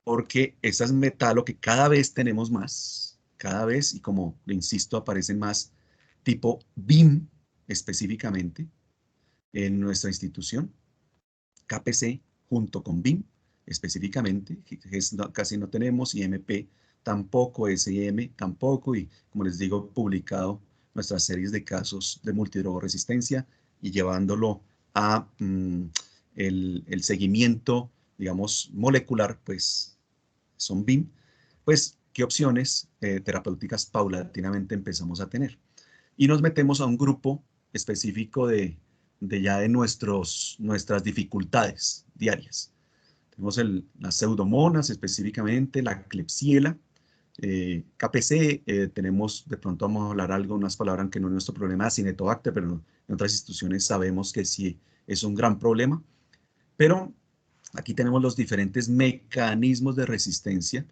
Porque esas metalo que cada vez tenemos más, cada vez, y como le insisto, aparecen más tipo BIM específicamente en nuestra institución, KPC junto con BIM específicamente, casi no tenemos, IMP tampoco, SIM tampoco, y como les digo, publicado nuestras series de casos de multidrogoresistencia y llevándolo a el seguimiento, digamos, molecular, pues son BIM, pues qué opciones terapéuticas paulatinamente empezamos a tener. Y nos metemos a un grupo específico de nuestras dificultades diarias. Tenemos las pseudomonas específicamente, la Klebsiella, KPC, tenemos, de pronto vamos a hablar algo, unas palabras que no es nuestro problema, Acinetobacter, pero en otras instituciones sabemos que sí es un gran problema. Pero aquí tenemos los diferentes mecanismos de resistencia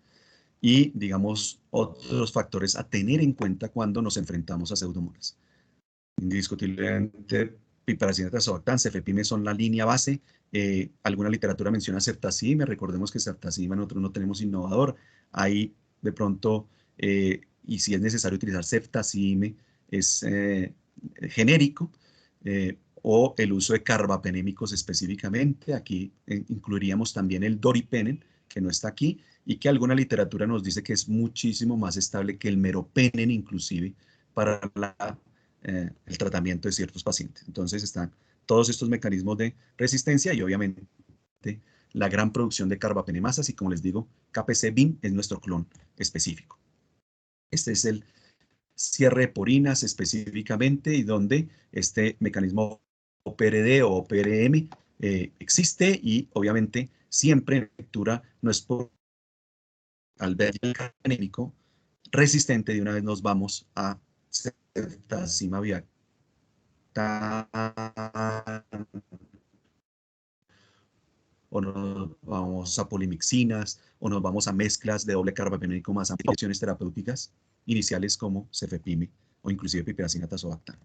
y, digamos, otros factores a tener en cuenta cuando nos enfrentamos a pseudomonas. Indiscutiblemente, piperacina, tazobactam, cefepime son la línea base. Alguna literatura menciona ceftazime, recordemos que ceftazime nosotros no tenemos innovador. Ahí de pronto, y si es necesario utilizar ceftazime, es genérico, o el uso de carbapenémicos específicamente. Aquí incluiríamos también el doripenem, que no está aquí, y que alguna literatura nos dice que es muchísimo más estable que el meropenem, inclusive, para el tratamiento de ciertos pacientes. Entonces están todos estos mecanismos de resistencia y obviamente la gran producción de carbapenemasas y, como les digo, KPC-BIM es nuestro clon específico. Este es el cierre de porinas específicamente y donde este mecanismo OPRD o OPRM existe y obviamente siempre en lectura no es por al ver el carbapenémico resistente de una vez nos vamos a ceftazima viactam o nos vamos a polimixinas, o nos vamos a mezclas de doble carbapenémico más aplicaciones terapéuticas iniciales como cefepime o inclusive piperacina tazobactam.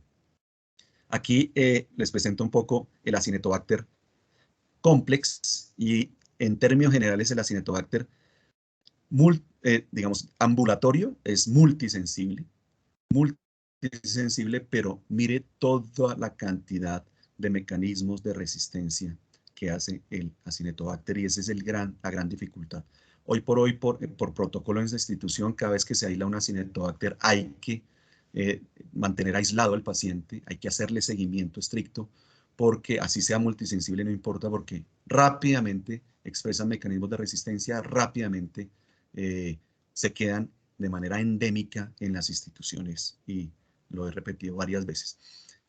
Aquí les presento un poco el Acinetobacter complex y en términos generales el Acinetobacter, digamos, ambulatorio, es multisensible, pero mire toda la cantidad de mecanismos de resistencia que hace el Acinetobacter y esa es la gran dificultad. Hoy por hoy, por protocolo en esta institución, cada vez que se aísla un Acinetobacter hay que mantener aislado al paciente, hay que hacerle seguimiento estricto, porque así sea multisensible, no importa, porque rápidamente expresan mecanismos de resistencia, rápidamente se quedan de manera endémica en las instituciones, y lo he repetido varias veces.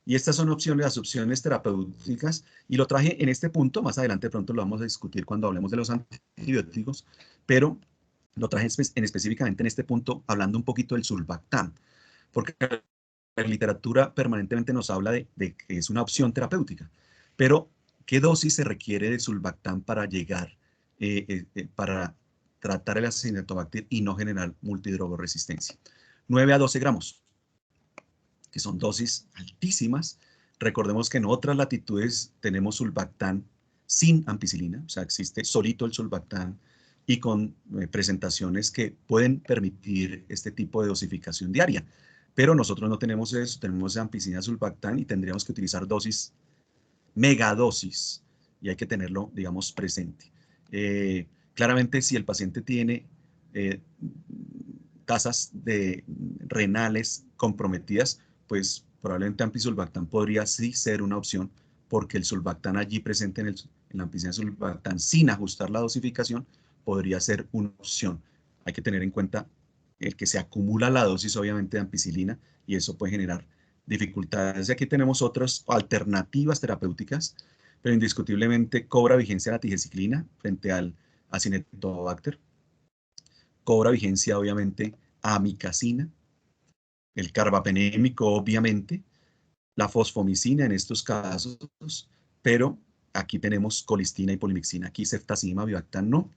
Y estas son las opciones terapéuticas, y lo traje en este punto. Más adelante pronto lo vamos a discutir cuando hablemos de los antibióticos, pero lo traje específicamente en este punto hablando un poquito del sulbactam, porque la literatura permanentemente nos habla de que es una opción terapéutica, pero ¿qué dosis se requiere de sulbactam para llegar, para tratar el Acinetobacter y no generar multidrogoresistencia? 9 a 12 gramos, que son dosis altísimas. Recordemos que en otras latitudes tenemos sulbactam sin ampicilina, o sea, existe solito el sulbactam y con presentaciones que pueden permitir este tipo de dosificación diaria. Pero nosotros no tenemos eso, tenemos ampicilina, sulbactam, y tendríamos que utilizar dosis, megadosis, y hay que tenerlo, digamos, presente. Claramente, si el paciente tiene tasas de renales comprometidas, pues probablemente ampicilbactam podría sí ser una opción, porque el sulbactam allí presente en la ampicilina sulbactam sin ajustar la dosificación podría ser una opción. Hay que tener en cuenta el que se acumula la dosis, obviamente, de ampicilina, y eso puede generar dificultades. Y aquí tenemos otras alternativas terapéuticas, pero indiscutiblemente cobra vigencia la tigecyclina frente al Acinetobacter. Cobra vigencia, obviamente, amicacina, el carbapenémico, obviamente, la fosfomicina en estos casos, pero aquí tenemos colistina y polimixina. Aquí ceftazimab avibactam no,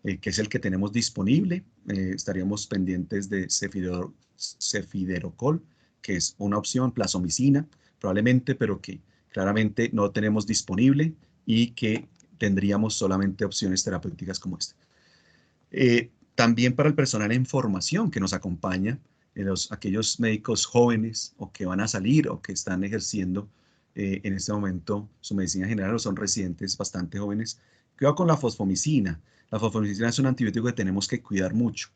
que es el que tenemos disponible. Estaríamos pendientes de cefiderocol, que es una opción, plazomicina, probablemente, pero que claramente no tenemos disponible, y que tendríamos solamente opciones terapéuticas como esta. También para el personal en formación que nos acompaña, aquellos médicos jóvenes o que van a salir o que están ejerciendo en este momento su medicina general o son residentes bastante jóvenes, cuidado con la fosfomicina. La fosfomicina es un antibiótico que tenemos que cuidar mucho.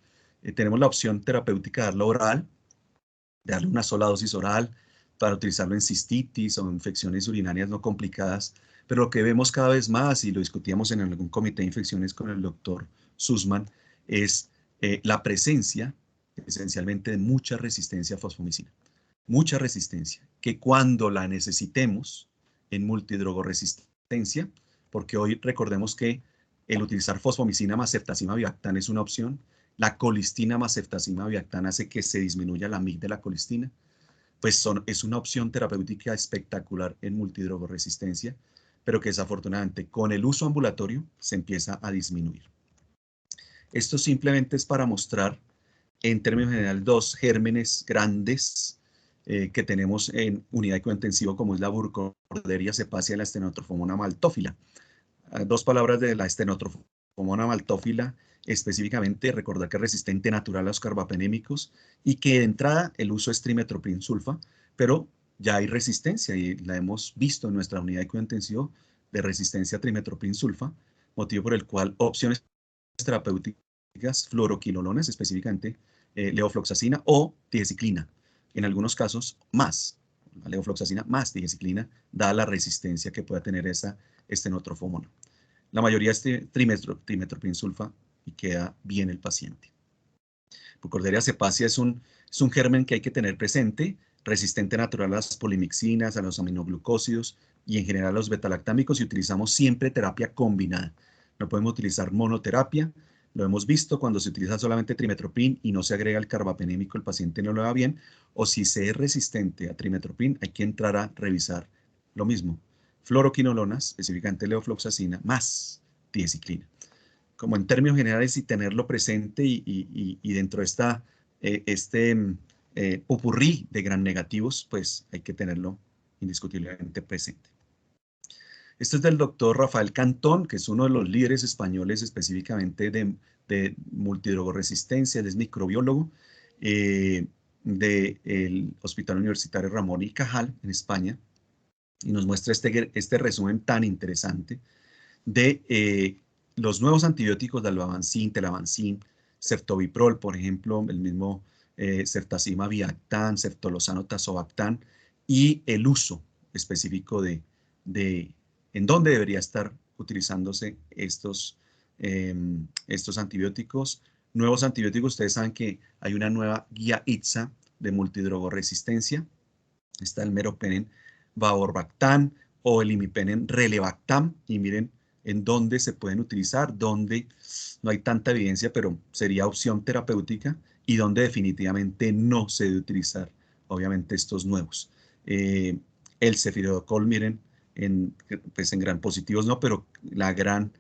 Tenemos la opción terapéutica de darlo oral, de darle una sola dosis oral, para utilizarlo en cistitis o infecciones urinarias no complicadas, pero lo que vemos cada vez más, y lo discutíamos en algún comité de infecciones con el doctor Sussman, es la presencia esencialmente de mucha resistencia a fosfomicina. Mucha resistencia, que cuando la necesitemos en multidrogoresistencia, porque hoy recordemos que el utilizar fosfomicina más ceftazimab avibactam es una opción, la colistina más ceftazimab avibactam hace que se disminuya la MIC de la colistina, pues es una opción terapéutica espectacular en multidrogoresistencia, pero que desafortunadamente con el uso ambulatorio se empieza a disminuir. Esto simplemente es para mostrar, en términos generales, dos gérmenes grandes que tenemos en unidad de cuidado intensivo, como es la Burkholderia cepacia y la Stenotrophomonas maltophilia. Dos palabras de la Stenotrophomonas maltophilia, específicamente recordar que es resistente natural a los carbapenémicos y que de entrada el uso es trimetoprim sulfa, pero ya hay resistencia y la hemos visto en nuestra unidad de cuidado intensivo de resistencia a trimetoprim sulfa, motivo por el cual opciones terapéuticas, fluoroquinolonas, específicamente levofloxacina o tigecyclina. En algunos casos, más, la levofloxacina más tigecyclina, da la resistencia que pueda tener esa estenotrophomonas. La mayoría es trimetoprim sulfa y queda bien el paciente. Burkholderia cepacia es un germen que hay que tener presente, resistente natural a las polimixinas, a los aminoglucósidos y en general a los betalactámicos, y utilizamos siempre terapia combinada. No podemos utilizar monoterapia. Lo hemos visto cuando se utiliza solamente trimetoprim y no se agrega el carbapenémico, el paciente no lo va bien, o si se es resistente a trimetoprim, hay que entrar a revisar lo mismo. Fluoroquinolonas, específicamente levofloxacina, más tigecyclina. Como en términos generales, y tenerlo presente, y dentro de este popurrí de gran negativos, pues hay que tenerlo indiscutiblemente presente. Esto es del doctor Rafael Cantón, que es uno de los líderes españoles específicamente de multidrogoresistencia, él es microbiólogo del Hospital Universitario Ramón y Cajal en España, y nos muestra este resumen tan interesante de los nuevos antibióticos, dalbavancin, telavancin, ceftobiprol, por ejemplo, el mismo ceftazimab avibactam, ceftolozano tazobactam, y el uso específico de en dónde debería estar utilizándose estos antibióticos Nuevos antibióticos, ustedes saben que hay una nueva guía ITSA de multidrogoresistencia. Está el meropenem vaborbactam o el imipenem relebactam, y miren en dónde se pueden utilizar, dónde no hay tanta evidencia, pero sería opción terapéutica, y donde definitivamente no se debe utilizar, obviamente, estos nuevos. El cefirodocol, miren, pues en gran positivos no, pero la gran,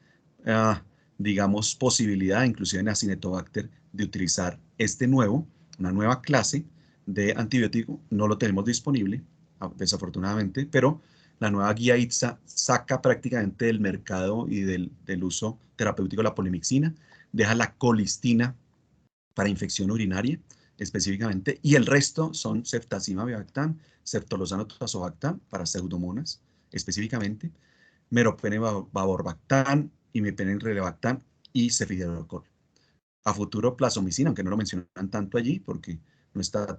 digamos, posibilidad, inclusive en Acinetobacter, de utilizar este nuevo, una nueva clase de antibiótico, no lo tenemos disponible, desafortunadamente, pero la nueva guía ITSA saca prácticamente del mercado y del uso terapéutico la polimixina, deja la colistina para infección urinaria específicamente, y el resto son ceftazima bivactam, ceftolozano tazobactam para pseudomonas específicamente, meropenem vaborbactam, imipenem relebactam y cefiderocol. A futuro plasomicina, aunque no lo mencionan tanto allí porque no está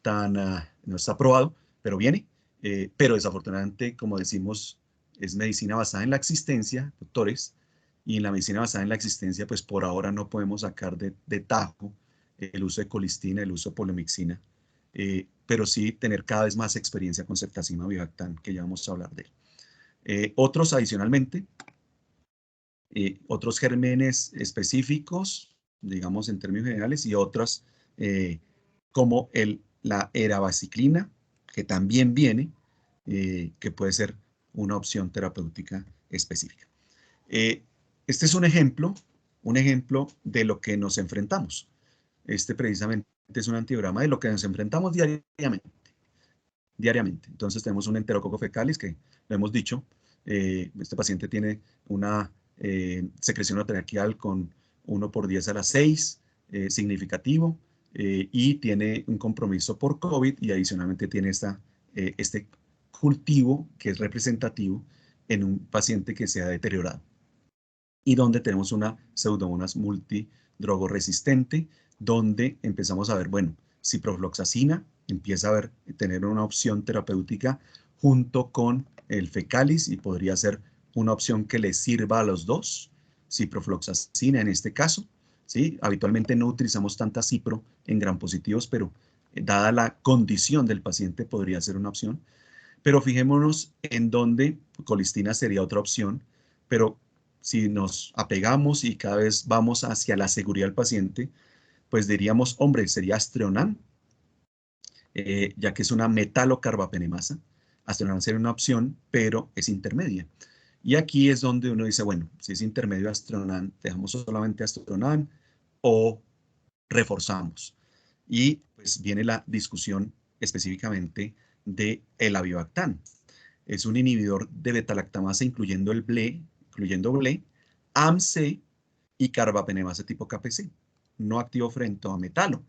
no está aprobado, pero viene. Pero desafortunadamente, como decimos, es medicina basada en la existencia, doctores, y en la medicina basada en la existencia, pues por ahora no podemos sacar de tajo el uso de colistina, el uso de polymyxina, pero sí tener cada vez más experiencia con ceftazima bivactam, que ya vamos a hablar de él. Otros adicionalmente, otros gérmenes específicos, digamos en términos generales, y otras como la erabaciclina, que también viene, que puede ser una opción terapéutica específica. Este es un ejemplo de lo que nos enfrentamos. Este precisamente es un antibiograma de lo que nos enfrentamos diariamente. Entonces tenemos un enterococo fecalis que, lo hemos dicho, este paciente tiene una secreción traqueal con 1 por 10 a la 6, significativo, y tiene un compromiso por COVID, y adicionalmente tiene este cultivo que es representativo en un paciente que se ha deteriorado, y donde tenemos una pseudomonas multidrogoresistente, donde empezamos a ver, bueno, ciprofloxacina empieza a tener una opción terapéutica junto con el fecalis, y podría ser una opción que le sirva a los dos, ciprofloxacina en este caso, ¿sí? Habitualmente no utilizamos tanta cipro en gram positivos, pero dada la condición del paciente podría ser una opción. Pero fijémonos en donde colistina sería otra opción, pero si nos apegamos y cada vez vamos hacia la seguridad del paciente, pues diríamos, hombre, sería Aztreonam, ya que es una metalocarbapenemasa. Aztreonam sería una opción, pero es intermedia. Y aquí es donde uno dice, bueno, si es intermedio Aztreonam, dejamos solamente Aztreonam o reforzamos. Y pues viene la discusión específicamente de el avibactam. Es un inhibidor de beta-lactamasa incluyendo el BLE, AMC y carbapenemasa tipo KPC, no activo frente a metalo.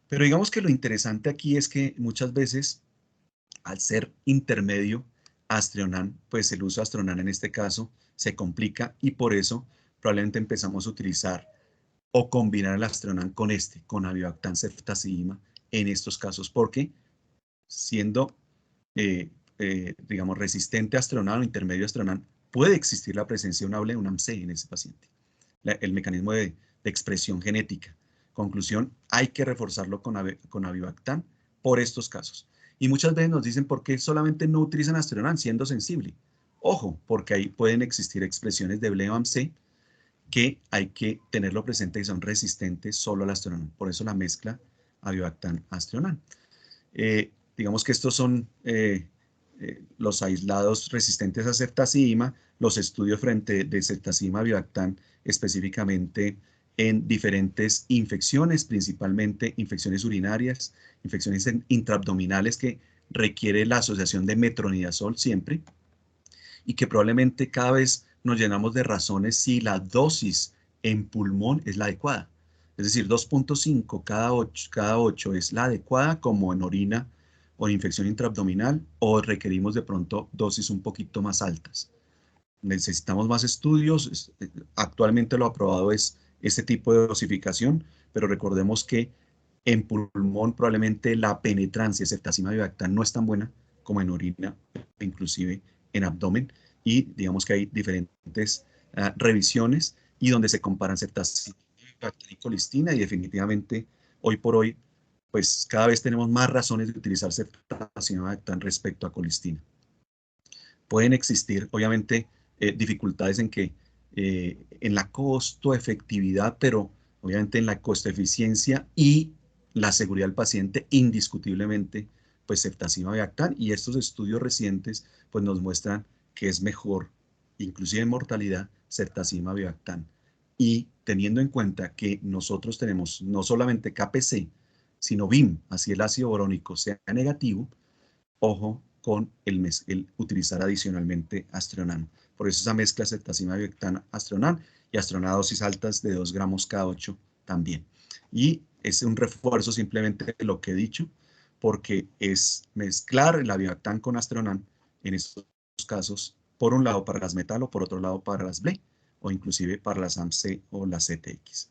Pero digamos que lo interesante aquí es que muchas veces, al ser intermedio Aztreonam, pues el uso de Aztreonam en este caso se complica, y por eso probablemente empezamos a utilizar o combinar el Aztreonam con avibactam ceftazidima en estos casos, porque siendo, digamos, resistente a Aztreonam o intermedio a Aztreonam, puede existir la presencia de una AMC en ese paciente, el mecanismo de expresión genética. Conclusión, hay que reforzarlo con avibactam por estos casos. Y muchas veces nos dicen, ¿por qué solamente no utilizan Aztreonam siendo sensible? Ojo, porque ahí pueden existir expresiones de BLE-AMC que hay que tenerlo presente, y son resistentes solo al Aztreonam. Por eso la mezcla avibactam-Aztreonam. Digamos que estos son los aislados resistentes a ceftazidima, los estudios frente de ceftazidima avibactam específicamente en diferentes infecciones, principalmente infecciones urinarias, infecciones intraabdominales que requiere la asociación de metronidazol siempre, y que probablemente cada vez nos llenamos de razones si la dosis en pulmón es la adecuada. Es decir, 2.5 cada 8 es la adecuada, como en orina o en infección intraabdominal, o requerimos de pronto dosis un poquito más altas. Necesitamos más estudios. Actualmente lo aprobado es este tipo de dosificación, pero recordemos que en pulmón probablemente la penetrancia de ceftazima avibactam no es tan buena como en orina, inclusive en abdomen, y digamos que hay diferentes revisiones y donde se comparan ceftazidima Bactan y colistina, y definitivamente hoy por hoy, pues cada vez tenemos más razones de utilizar ceftazidima Bactan respecto a colistina. Pueden existir, obviamente, dificultades en la costo-efectividad, pero obviamente en la costo-eficiencia y la seguridad del paciente, indiscutiblemente, pues ceftazidima Bactan, y estos estudios recientes pues nos muestran que es mejor, inclusive en mortalidad, ceftazidima Bactan. Y teniendo en cuenta que nosotros tenemos no solamente KPC, sino BIM, así el ácido borónico sea negativo, ojo con el utilizar adicionalmente Astronan. Por eso esa mezcla ceftazidima Bactan Astronan y Astronan a dosis altas de 2 gramos cada 8 también. Y es un refuerzo simplemente de lo que he dicho, porque es mezclar la Bactan con Astronan en estos casos, por un lado para las metal o por otro lado para las BLE, o inclusive para las AMC o las CTX.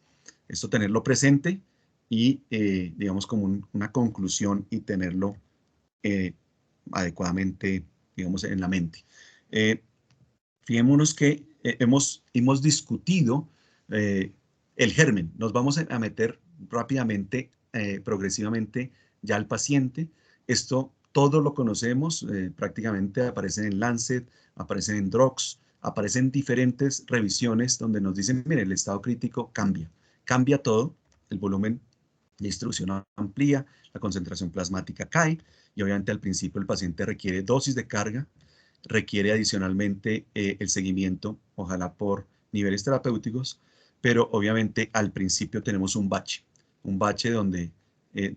Esto tenerlo presente y digamos como una conclusión y tenerlo adecuadamente, digamos, en la mente. Fijémonos que hemos discutido el germen. Nos vamos a meter rápidamente, progresivamente, ya al paciente. Esto todo lo conocemos, prácticamente aparece en Lancet, aparece en Drugs, aparecen diferentes revisiones donde nos dicen, mire, el estado crítico cambia todo, el volumen de distribución amplía, la concentración plasmática cae, y obviamente al principio el paciente requiere dosis de carga, requiere adicionalmente el seguimiento, ojalá por niveles terapéuticos, pero obviamente al principio tenemos un bache donde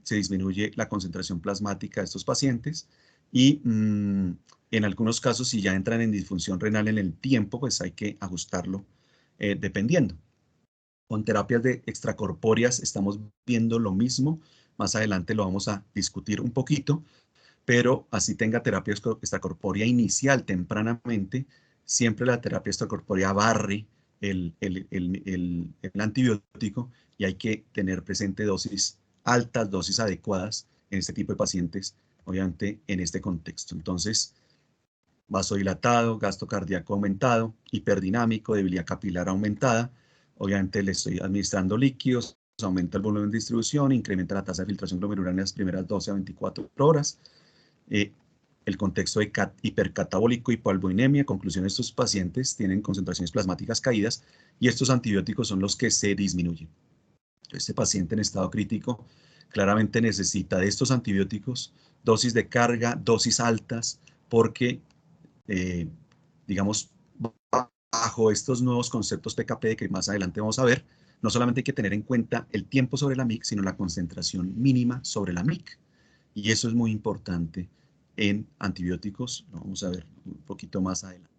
se disminuye la concentración plasmática de estos pacientes y en algunos casos si ya entran en disfunción renal en el tiempo, pues hay que ajustarlo dependiendo. Con terapias de extracorpóreas estamos viendo lo mismo, más adelante lo vamos a discutir un poquito, pero así tenga terapia extracorpórea inicial tempranamente, siempre la terapia extracorpórea barre el antibiótico y hay que tener presente dosis altas, dosis adecuadas en este tipo de pacientes, obviamente en este contexto. Entonces, vasodilatado, gasto cardíaco aumentado, hiperdinámico, debilidad capilar aumentada, obviamente le estoy administrando líquidos, aumenta el volumen de distribución, incrementa la tasa de filtración glomerular en las primeras 12 a 24 horas, el contexto de hipercatabólico, hipoalbuminemia. Conclusión, estos pacientes tienen concentraciones plasmáticas caídas y estos antibióticos son los que se disminuyen. Este paciente en estado crítico claramente necesita de estos antibióticos, dosis de carga, dosis altas, porque, digamos, bajo estos nuevos conceptos PKP que más adelante vamos a ver, no solamente hay que tener en cuenta el tiempo sobre la MIC, sino la concentración mínima sobre la MIC. Y eso es muy importante en antibióticos, lo vamos a ver un poquito más adelante.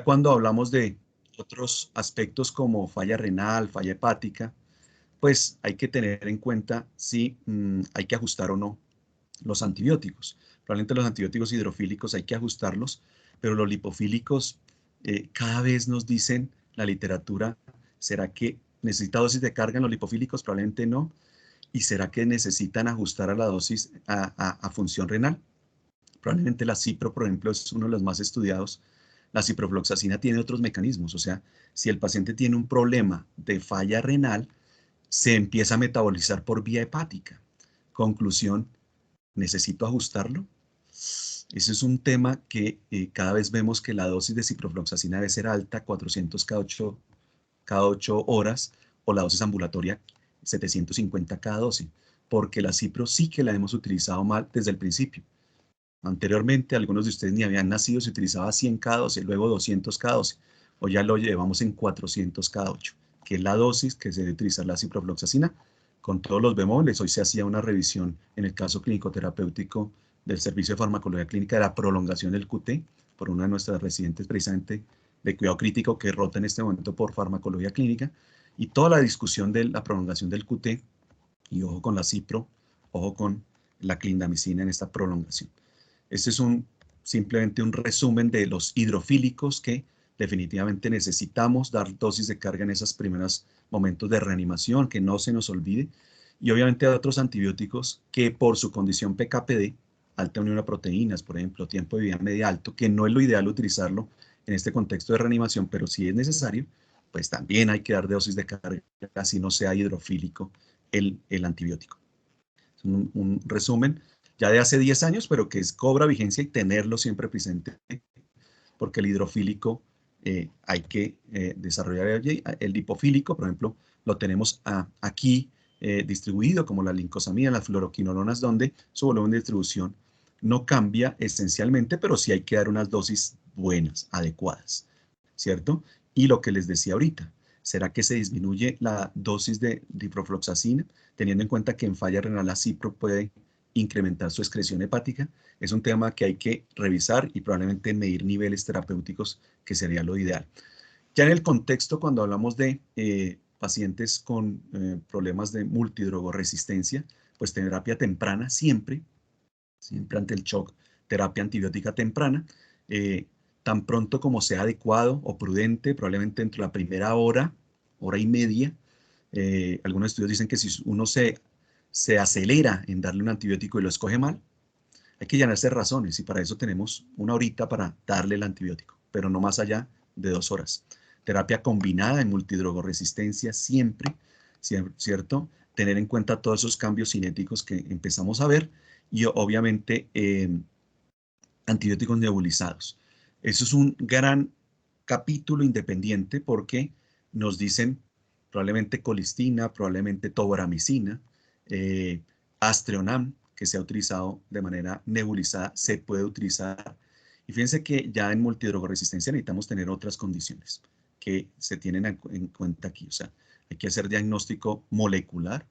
Cuando hablamos de otros aspectos como falla renal, falla hepática, pues hay que tener en cuenta si hay que ajustar o no los antibióticos. Probablemente los antibióticos hidrofílicos hay que ajustarlos, pero los lipofílicos cada vez nos dicen la literatura, ¿será que necesita dosis de carga en los lipofílicos? Probablemente no. ¿Y será que necesitan ajustar a la dosis a función renal? Probablemente la cipro, por ejemplo, es uno de los más estudiados. La ciprofloxacina tiene otros mecanismos, o sea, si el paciente tiene un problema de falla renal, se empieza a metabolizar por vía hepática. Conclusión, ¿necesito ajustarlo? Ese es un tema que cada vez vemos que la dosis de ciprofloxacina debe ser alta, 400 cada 8 horas, o la dosis ambulatoria 750 cada 12, porque la cipro sí que la hemos utilizado mal desde el principio. Anteriormente, algunos de ustedes ni habían nacido, se utilizaba 100 cada 12, luego 200 cada 12, o ya lo llevamos en 400 cada 8, que es la dosis que se debe utilizar la ciprofloxacina, con todos los bemoles. Hoy se hacía una revisión en el caso clínico terapéutico del Servicio de Farmacología Clínica de la prolongación del QT, por una de nuestras residentes precisamente de cuidado crítico que rota en este momento por farmacología clínica, y toda la discusión de la prolongación del QT, y ojo con la cipro, ojo con la clindamicina en esta prolongación. Este es simplemente un resumen de los hidrofílicos que definitivamente necesitamos dar dosis de carga en esos primeros momentos de reanimación, que no se nos olvide, y obviamente otros antibióticos que por su condición PKPD, alta unión a proteínas, por ejemplo, tiempo de vida media alto, que no es lo ideal utilizarlo en este contexto de reanimación, pero si es necesario, pues también hay que dar dosis de carga, así no sea hidrofílico el antibiótico. Es un resumen ya de hace 10 años, pero que cobra vigencia y tenerlo siempre presente, porque el hidrofílico hay que desarrollar allí. El lipofílico, por ejemplo, lo tenemos aquí distribuido como la lincosamina, las fluoroquinolonas, donde su volumen de distribución no cambia esencialmente, pero sí hay que dar unas dosis buenas, adecuadas, ¿cierto? Y lo que les decía ahorita, ¿será que se disminuye la dosis de diprofloxacina, teniendo en cuenta que en falla renal la cipro puede incrementar su excreción hepática? Es un tema que hay que revisar y probablemente medir niveles terapéuticos, que sería lo ideal. Ya en el contexto, cuando hablamos de pacientes con problemas de multidrogoresistencia, pues terapia temprana siempre ante el shock, terapia antibiótica temprana, tan pronto como sea adecuado o prudente, probablemente dentro de la primera hora, hora y media. Algunos estudios dicen que si uno se acelera en darle un antibiótico y lo escoge mal, hay que llenarse razones y para eso tenemos una horita para darle el antibiótico, pero no más allá de 2 horas. Terapia combinada en multidrogoresistencia siempre, ¿cierto? Tener en cuenta todos esos cambios cinéticos que empezamos a ver y obviamente antibióticos nebulizados. Eso es un gran capítulo independiente porque nos dicen probablemente colistina, probablemente toboramicina, Astreonam, que se ha utilizado de manera nebulizada, se puede utilizar. Y fíjense que ya en multidrogoresistencia necesitamos tener otras condiciones que se tienen en cuenta aquí. O sea, hay que hacer diagnóstico molecular,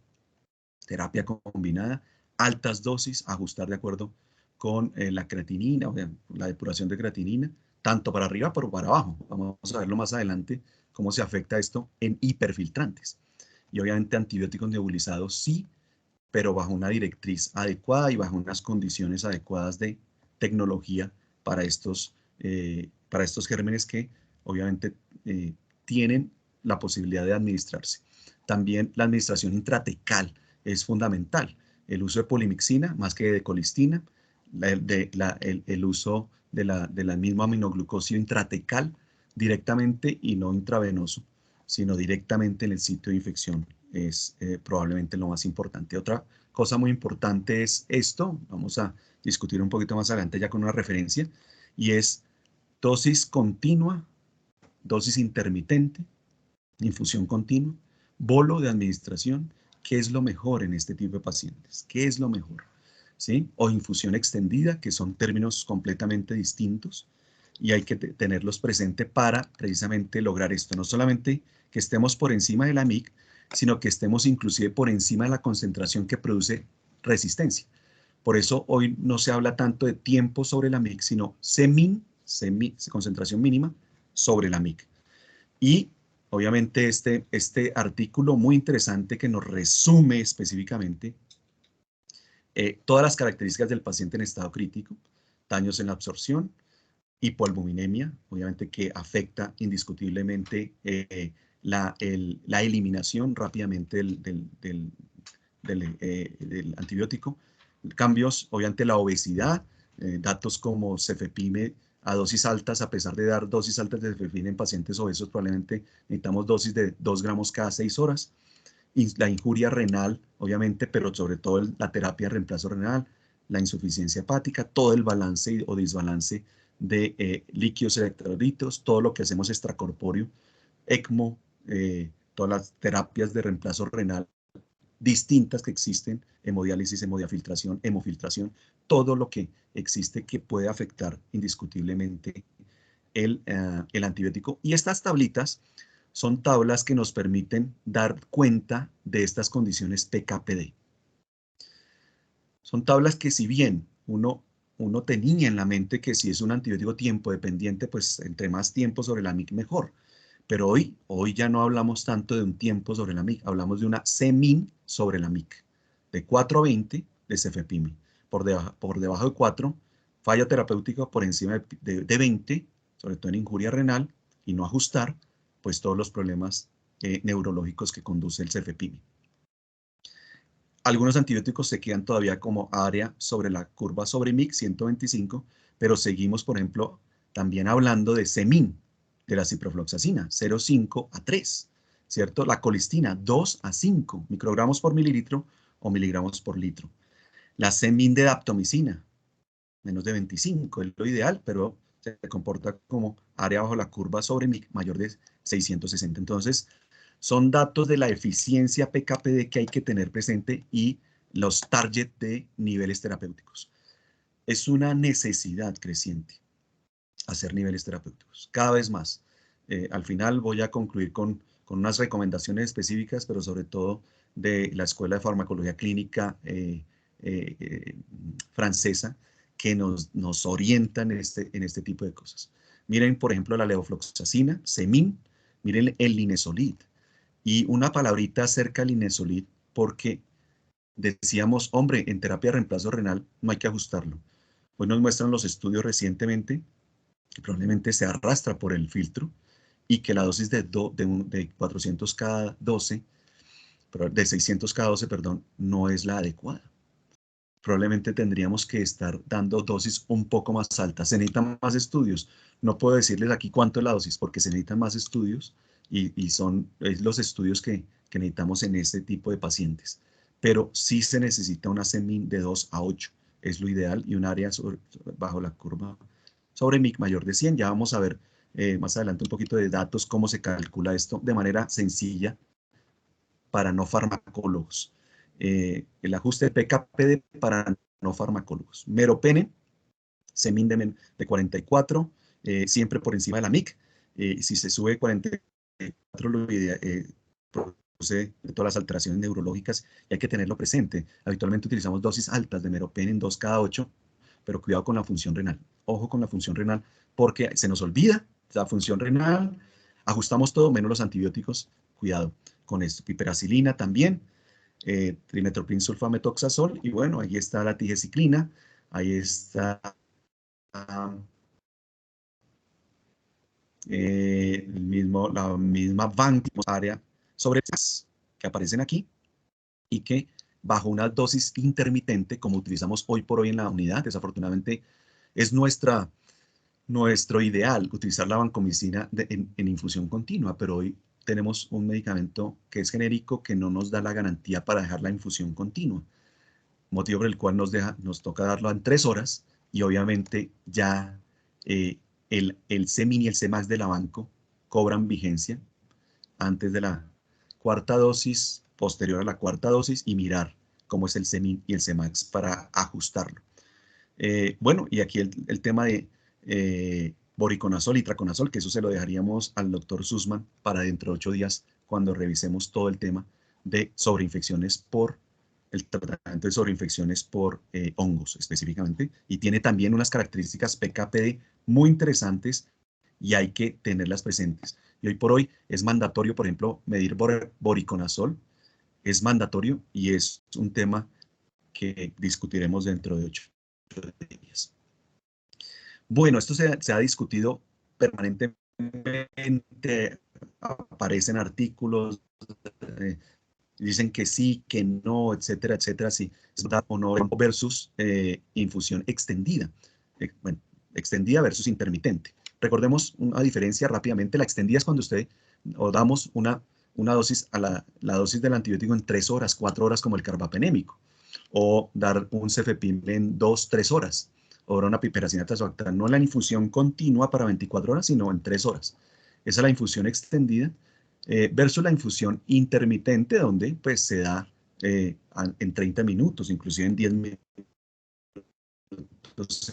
terapia combinada, altas dosis, ajustar de acuerdo con la creatinina, o sea, la depuración de creatinina, tanto para arriba como para abajo. Vamos a verlo más adelante, cómo se afecta esto en hiperfiltrantes. Y obviamente antibióticos nebulizados sí, pero bajo una directriz adecuada y bajo unas condiciones adecuadas de tecnología para estos gérmenes que obviamente tienen la posibilidad de administrarse. También la administración intratecal es fundamental. El uso de polimixina más que de colistina, el uso de la misma aminoglucosio intratecal directamente y no intravenoso, sino directamente en el sitio de infección es probablemente lo más importante. Otra cosa muy importante es esto, vamos a discutir un poquito más adelante ya con una referencia, y es dosis continua, dosis intermitente, infusión continua, bolo de administración. ¿Qué es lo mejor en este tipo de pacientes? ¿Qué es lo mejor? ¿Sí? O infusión extendida, que son términos completamente distintos y hay que tenerlos presente para precisamente lograr esto. No solamente que estemos por encima de la MIC, sino que estemos inclusive por encima de la concentración que produce resistencia. Por eso hoy no se habla tanto de tiempo sobre la MIC, sino CMIN, concentración mínima, sobre la MIC. Y obviamente este artículo muy interesante que nos resume específicamente todas las características del paciente en estado crítico, daños en la absorción, hipoalbuminemia, obviamente que afecta indiscutiblemente la eliminación rápidamente del antibiótico, cambios, obviamente la obesidad, datos como cefepime a dosis altas, a pesar de dar dosis altas de cefepime en pacientes obesos, probablemente necesitamos dosis de 2 gramos cada 6 horas, la injuria renal, obviamente, pero sobre todo la terapia de reemplazo renal, la insuficiencia hepática, todo el balance o desbalance de líquidos electrolitos, todo lo que hacemos extracorpóreo, ECMO, todas las terapias de reemplazo renal distintas que existen, hemodiálisis, hemodiafiltración, hemofiltración, todo lo que existe que puede afectar indiscutiblemente el antibiótico. Y estas tablitas son tablas que nos permiten dar cuenta de estas condiciones PKPD. Son tablas que si bien uno tenía en la mente que si es un antibiótico tiempo dependiente, pues entre más tiempo sobre la MIC mejor. Pero hoy ya no hablamos tanto de un tiempo sobre la MIC, hablamos de una CMIN sobre la MIC, de 4 a 20 de cefepime. Por debajo de 4, fallo terapéutico por encima de 20, sobre todo en injuria renal, y no ajustar, pues todos los problemas neurológicos que conduce el cefepime. Algunos antibióticos se quedan todavía como área sobre la curva sobre MIC 125, pero seguimos, por ejemplo, también hablando de CEMIN, de la ciprofloxacina, 0,5 a 3, ¿cierto? La colistina, 2 a 5 microgramos por mililitro o miligramos por litro. La semindaptomicina, menos de 25, es lo ideal, pero se comporta como área bajo la curva sobre mayor de 660. Entonces, son datos de la eficiencia PKPD que hay que tener presente y los target de niveles terapéuticos. Es una necesidad creciente hacer niveles terapéuticos, cada vez más. Al final voy a concluir con unas recomendaciones específicas, pero sobre todo de la Escuela de Farmacología Clínica francesa, que nos orientan en este tipo de cosas. Miren, por ejemplo, la levofloxacina, Semin, miren el linezolid. Y una palabrita acerca del linezolid, porque decíamos, hombre, en terapia de reemplazo renal no hay que ajustarlo. Hoy nos muestran los estudios recientemente que probablemente se arrastra por el filtro y que la dosis de 400 cada 12, de 600 cada 12, perdón, no es la adecuada. Probablemente tendríamos que estar dando dosis un poco más altas. Se necesitan más estudios. No puedo decirles aquí cuánto es la dosis porque se necesitan más estudios y son los estudios que necesitamos en este tipo de pacientes. Pero sí se necesita una semin de 2 a 8. Es lo ideal y un área bajo la curva sobre MIC mayor de 100. Ya vamos a ver más adelante un poquito de datos, cómo se calcula esto de manera sencilla para no farmacólogos. El ajuste de PKPD para no farmacólogos. Meropene, semin de 44, siempre por encima de la MIC. Si se sube 44, produce todas las alteraciones neurológicas y hay que tenerlo presente. Habitualmente utilizamos dosis altas de meropene en 2 cada 8, pero cuidado con la función renal. Ojo con la función renal porque se nos olvida la función renal, ajustamos todo menos los antibióticos. Cuidado con esto. Piperacilina también, trimethoprim sulfametoxazol, y bueno, ahí está la tigecyclina, ahí está la misma área sobre que aparecen aquí y que bajo una dosis intermitente, como utilizamos hoy por hoy en la unidad, desafortunadamente es nuestro ideal utilizar la vancomicina en infusión continua, pero hoy tenemos un medicamento que es genérico que no nos da la garantía para dejar la infusión continua, motivo por el cual nos toca darlo en 3 horas y obviamente ya el Semin y el Cemax de la banco cobran vigencia antes de la cuarta dosis, posterior a la cuarta dosis y mirar cómo es el Semin y el Cemax para ajustarlo. Bueno, y aquí el tema de voriconazol y traconazol, que eso se lo dejaríamos al doctor Sussman para dentro de 8 días cuando revisemos todo el tema de sobreinfecciones por el tratamiento de sobreinfecciones por hongos específicamente, y tiene también unas características PKPD muy interesantes y hay que tenerlas presentes. Y hoy por hoy es mandatorio, por ejemplo, medir voriconazol, es mandatorio y es un tema que discutiremos dentro de 8 días. Bueno, esto se ha discutido permanentemente, aparecen artículos, dicen que sí, que no, etcétera, etcétera, si es verdad o no, versus infusión extendida. Bueno, extendida versus intermitente. Recordemos una diferencia rápidamente. La extendida es cuando o damos una dosis a la dosis del antibiótico en 3 horas, 4 horas, como el carbapenémico, o dar un cefepime en 2, 3 horas, o una piperacina tazobactam, no en la infusión continua para 24 horas, sino en 3 horas. Esa es la infusión extendida. Versus la infusión intermitente, donde pues se da en 30 minutos, inclusive en 10 minutos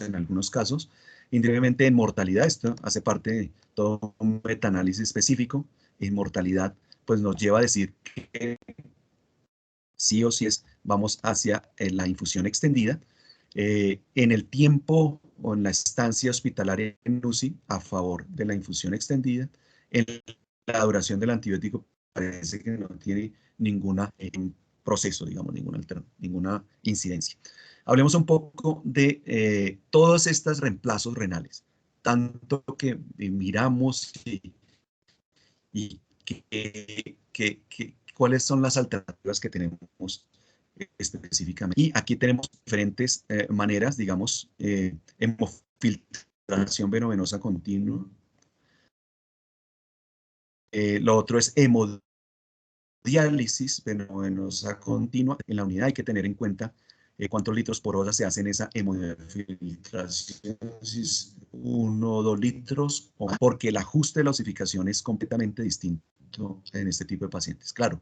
en algunos casos. Indudablemente en mortalidad, esto hace parte de todo un metaanálisis específico. En mortalidad, pues nos lleva a decir que sí o sí vamos hacia la infusión extendida. En el tiempo o en la estancia hospitalaria en UCI, a favor de la infusión extendida. En la duración del antibiótico parece que no tiene ninguna proceso, digamos, ninguna incidencia. Hablemos un poco de todos estos reemplazos renales, tanto que miramos y cuáles son las alternativas que tenemos específicamente. Y aquí tenemos diferentes maneras, digamos, hemofiltración venovenosa continua, Lo otro es hemodiálisis venosa continua. En la unidad hay que tener en cuenta cuántos litros por hora se hacen esa hemofiltración, 1 o 2 litros, porque el ajuste de la osificación es completamente distinto en este tipo de pacientes. Claro,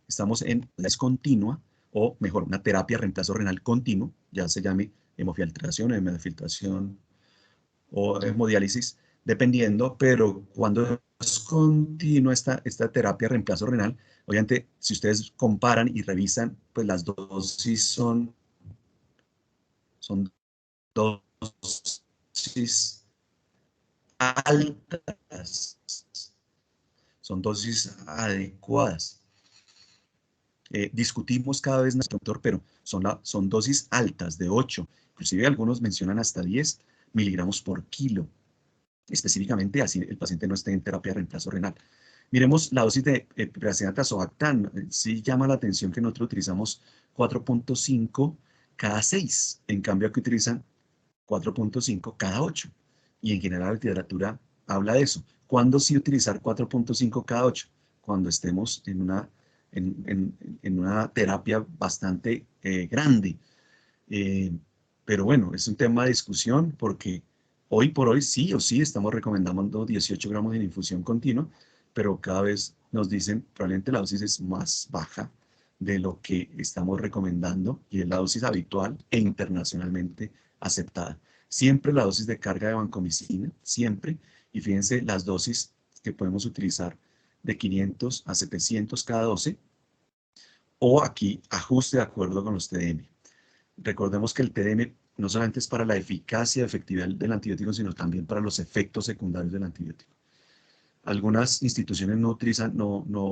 estamos en la discontinua, o mejor, una terapia de reemplazo renal continuo, ya se llame hemofiltración, hemofiltración o hemodiálisis, dependiendo, pero cuando es continua esta terapia de reemplazo renal, obviamente, si ustedes comparan y revisan, pues las dosis son dosis altas, son dosis adecuadas. Discutimos cada vez más, doctor, pero son dosis altas de 8, inclusive algunos mencionan hasta 10 miligramos por kilo, específicamente así el paciente no esté en terapia de reemplazo renal. Miremos la dosis de piracea tazobactam. Sí llama la atención que nosotros utilizamos 4.5 cada 6, en cambio aquí utilizan 4.5 cada 8. Y en general la literatura habla de eso. ¿Cuándo sí utilizar 4.5 cada 8? Cuando estemos en una terapia bastante grande. Pero bueno, es un tema de discusión porque hoy por hoy sí o sí estamos recomendando 18 gramos en infusión continua, pero cada vez nos dicen probablemente la dosis es más baja de lo que estamos recomendando y es la dosis habitual e internacionalmente aceptada. Siempre la dosis de carga de vancomicina, siempre, y fíjense las dosis que podemos utilizar de 500 a 700 cada 12, o aquí ajuste de acuerdo con los TDM. Recordemos que el TDM no solamente es para la eficacia y efectividad del antibiótico, sino también para los efectos secundarios del antibiótico. Algunas instituciones no utilizan,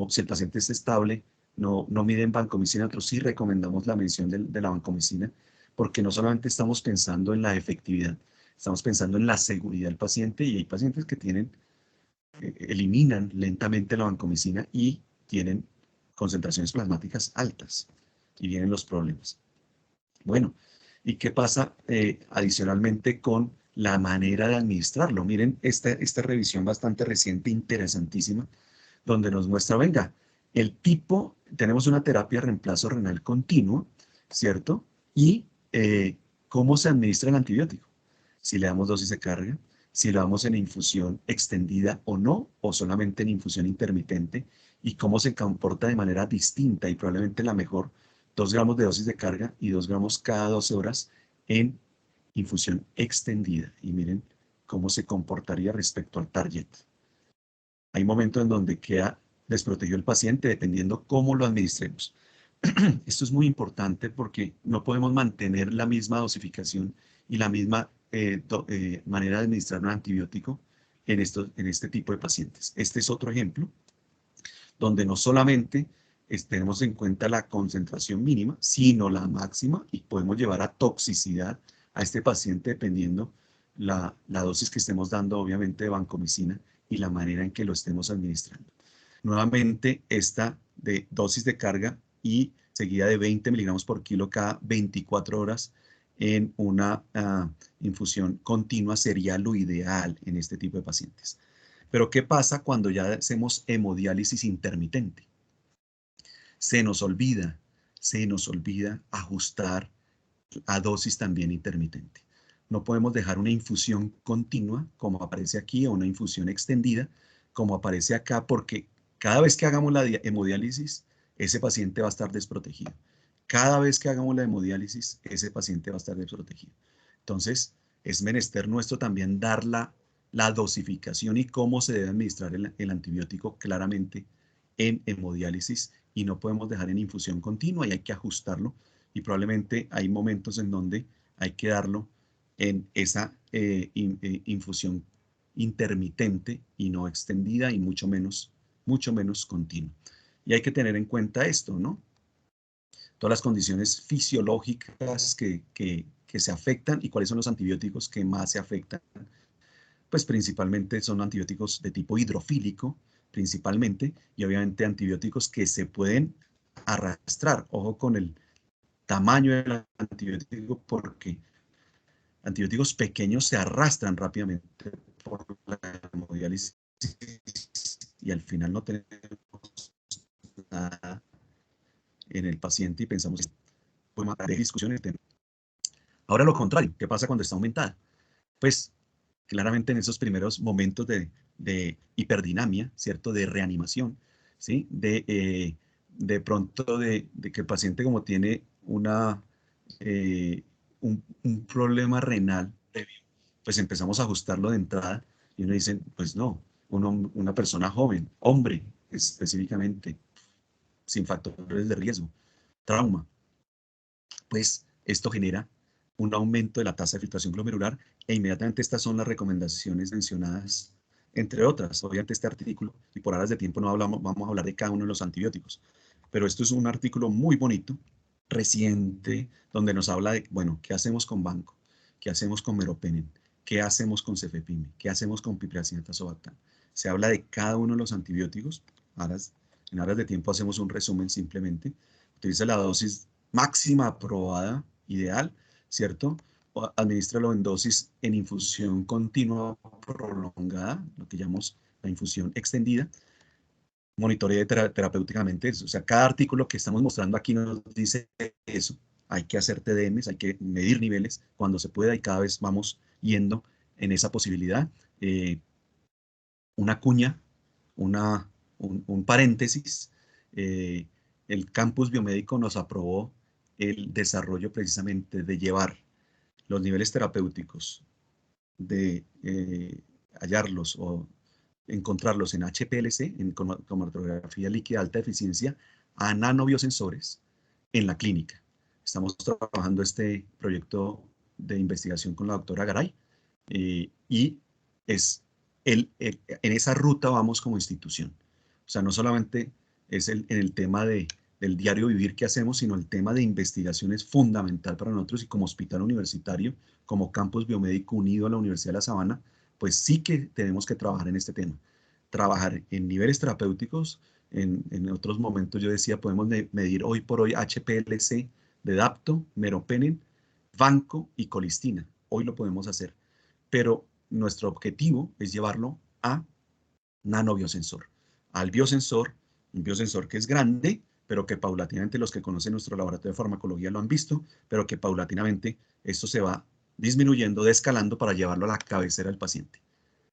si el paciente es estable, no miden vancomicina, otros sí recomendamos la mención de la vancomicina, porque no solamente estamos pensando en la efectividad, estamos pensando en la seguridad del paciente, y hay pacientes que eliminan lentamente la vancomicina y tienen concentraciones plasmáticas altas, y vienen los problemas. Bueno, ¿y qué pasa adicionalmente con la manera de administrarlo? Miren esta revisión bastante reciente, interesantísima, donde nos muestra, venga, tenemos una terapia de reemplazo renal continuo, ¿cierto? Y cómo se administra el antibiótico. Si le damos dosis de carga, si lo damos en infusión extendida o no, o solamente en infusión intermitente, y cómo se comporta de manera distinta y probablemente la mejor, 2 gramos de dosis de carga y 2 gramos cada 12 horas en infusión extendida. Y miren cómo se comportaría respecto al target. Hay momentos en donde queda desprotegido el paciente dependiendo cómo lo administremos. Esto es muy importante porque no podemos mantener la misma dosificación y la misma manera de administrar un antibiótico en este tipo de pacientes. Este es otro ejemplo donde no solamente tenemos en cuenta la concentración mínima, sino la máxima, y podemos llevar a toxicidad a este paciente dependiendo la dosis que estemos dando, obviamente, de vancomicina y la manera en que lo estemos administrando. Nuevamente, esta de dosis de carga y seguida de 20 miligramos por kilo cada 24 horas en una infusión continua sería lo ideal en este tipo de pacientes. Pero ¿qué pasa cuando ya hacemos hemodiálisis intermitente? Se nos olvida ajustar a dosis también intermitente. No podemos dejar una infusión continua, como aparece aquí, o una infusión extendida, como aparece acá, porque cada vez que hagamos la hemodiálisis, ese paciente va a estar desprotegido. Cada vez que hagamos la hemodiálisis, ese paciente va a estar desprotegido. Entonces, es menester nuestro también dar la dosificación y cómo se debe administrar el antibiótico claramente en hemodiálisis, y no podemos dejar en infusión continua y hay que ajustarlo, y probablemente hay momentos en donde hay que darlo en esa infusión intermitente y no extendida y mucho menos continua. Y hay que tener en cuenta esto, ¿no? Todas las condiciones fisiológicas que se afectan y cuáles son los antibióticos que más se afectan. Pues principalmente son antibióticos de tipo hidrofílico, principalmente, y obviamente antibióticos que se pueden arrastrar. Ojo con el tamaño del antibiótico, porque antibióticos pequeños se arrastran rápidamente por la hemodiálisis y al final no tenemos nada en el paciente y pensamos que podemos dar discusión en el tema. Ahora lo contrario, ¿qué pasa cuando está aumentada? Pues claramente en esos primeros momentos de hiperdinamia, ¿cierto? De reanimación, ¿sí? De pronto de que el paciente como tiene un problema renal, pues empezamos a ajustarlo de entrada y uno dice, pues no, una persona joven, hombre específicamente, sin factores de riesgo, trauma, pues esto genera un aumento de la tasa de filtración glomerular e inmediatamente estas son las recomendaciones mencionadas, entre otras. Obviamente este artículo, y por horas de tiempo no hablamos, vamos a hablar de cada uno de los antibióticos, pero esto es un artículo muy bonito, reciente, donde nos habla de, bueno, ¿qué hacemos con Vanco? ¿Qué hacemos con Meropenem? ¿Qué hacemos con Cefepime? ¿Qué hacemos con Piperacin tazobactam? Se habla de cada uno de los antibióticos. En aras de tiempo hacemos un resumen simplemente. Utiliza la dosis máxima aprobada, ideal, ¿cierto? Administralo en dosis en infusión continua prolongada, lo que llamamos la infusión extendida. Monitoree terapéuticamente eso. O sea, cada artículo que estamos mostrando aquí nos dice eso. Hay que hacer TDMs, hay que medir niveles cuando se pueda y cada vez vamos yendo en esa posibilidad. Una cuña, un paréntesis. El campus biomédico nos aprobó el desarrollo precisamente de llevar los niveles terapéuticos, de hallarlos o encontrarlos en HPLC, en cromatografía líquida de alta eficiencia, a nanobiosensores en la clínica. Estamos trabajando este proyecto de investigación con la doctora Garay y es en esa ruta vamos como institución. O sea, no solamente es en el tema del diario vivir que hacemos, sino el tema de investigación es fundamental para nosotros y como hospital universitario, como campus biomédico unido a la Universidad de La Sabana, pues sí que tenemos que trabajar en este tema. Trabajar en niveles terapéuticos, en otros momentos yo decía, podemos medir hoy por hoy HPLC de Dapto, Meropenem, Vanco y Colistina. Hoy lo podemos hacer, pero nuestro objetivo es llevarlo a nanobiosensor, al biosensor, un biosensor que es grande, pero que paulatinamente los que conocen nuestro laboratorio de farmacología lo han visto, pero que paulatinamente esto se va disminuyendo, descalando para llevarlo a la cabecera del paciente.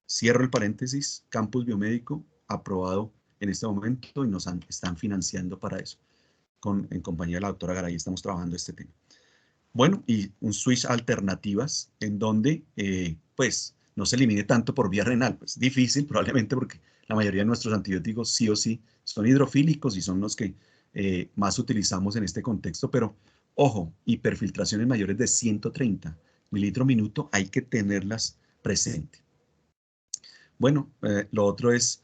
Cierro el paréntesis, campus biomédico aprobado en este momento y están financiando para eso. En compañía de la doctora Garay estamos trabajando este tema. Bueno, y un switch a alternativas en donde, pues, no se elimine tanto por vía renal. Pues difícil probablemente porque la mayoría de nuestros antibióticos sí o sí son hidrofílicos y son los que más utilizamos en este contexto, pero ojo, hiperfiltraciones mayores de 130 mililitros minuto hay que tenerlas presentes. Bueno, lo otro es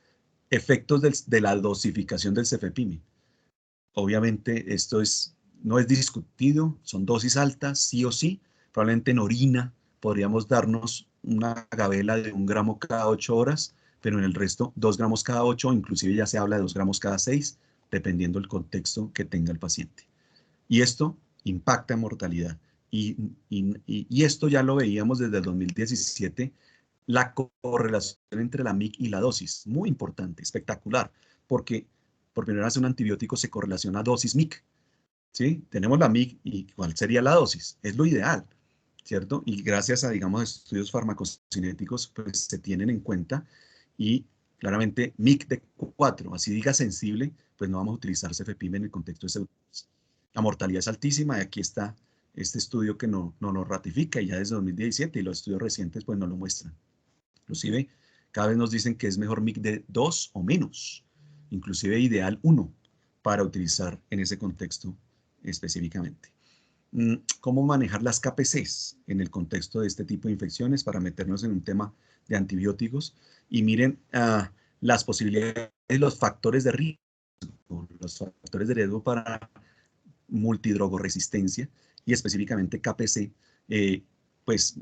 efectos de la dosificación del cefepime. Obviamente esto no es discutido, son dosis altas, sí o sí. Probablemente en orina podríamos darnos una gabela de 1 gramo cada 8 horas, pero en el resto 2 gramos cada 8, inclusive ya se habla de 2 gramos cada 6, dependiendo del contexto que tenga el paciente. Y esto impacta en mortalidad. Y esto ya lo veíamos desde el 2017, la correlación entre la MIC y la dosis, muy importante, espectacular, porque por primera vez un antibiótico se correlaciona a dosis MIC, ¿sí? Tenemos la MIC y ¿cuál sería la dosis? Es lo ideal, ¿cierto? Y gracias a, digamos, estudios farmacocinéticos, pues se tienen en cuenta y claramente MIC de 4, así diga sensible, pues no vamos a utilizar cefepime en el contexto de pseudodosis. La mortalidad es altísima y aquí está este estudio que no nos ratifica y ya desde 2017 y los estudios recientes pues nos lo muestran. Inclusive cada vez nos dicen que es mejor MIC de 2 o menos, inclusive ideal 1 para utilizar en ese contexto específicamente. ¿Cómo manejar las KPCs en el contexto de este tipo de infecciones para meternos en un tema de antibióticos? Y miren las posibilidades, los factores de riesgo para multidrogoresistencia y específicamente KPC, pues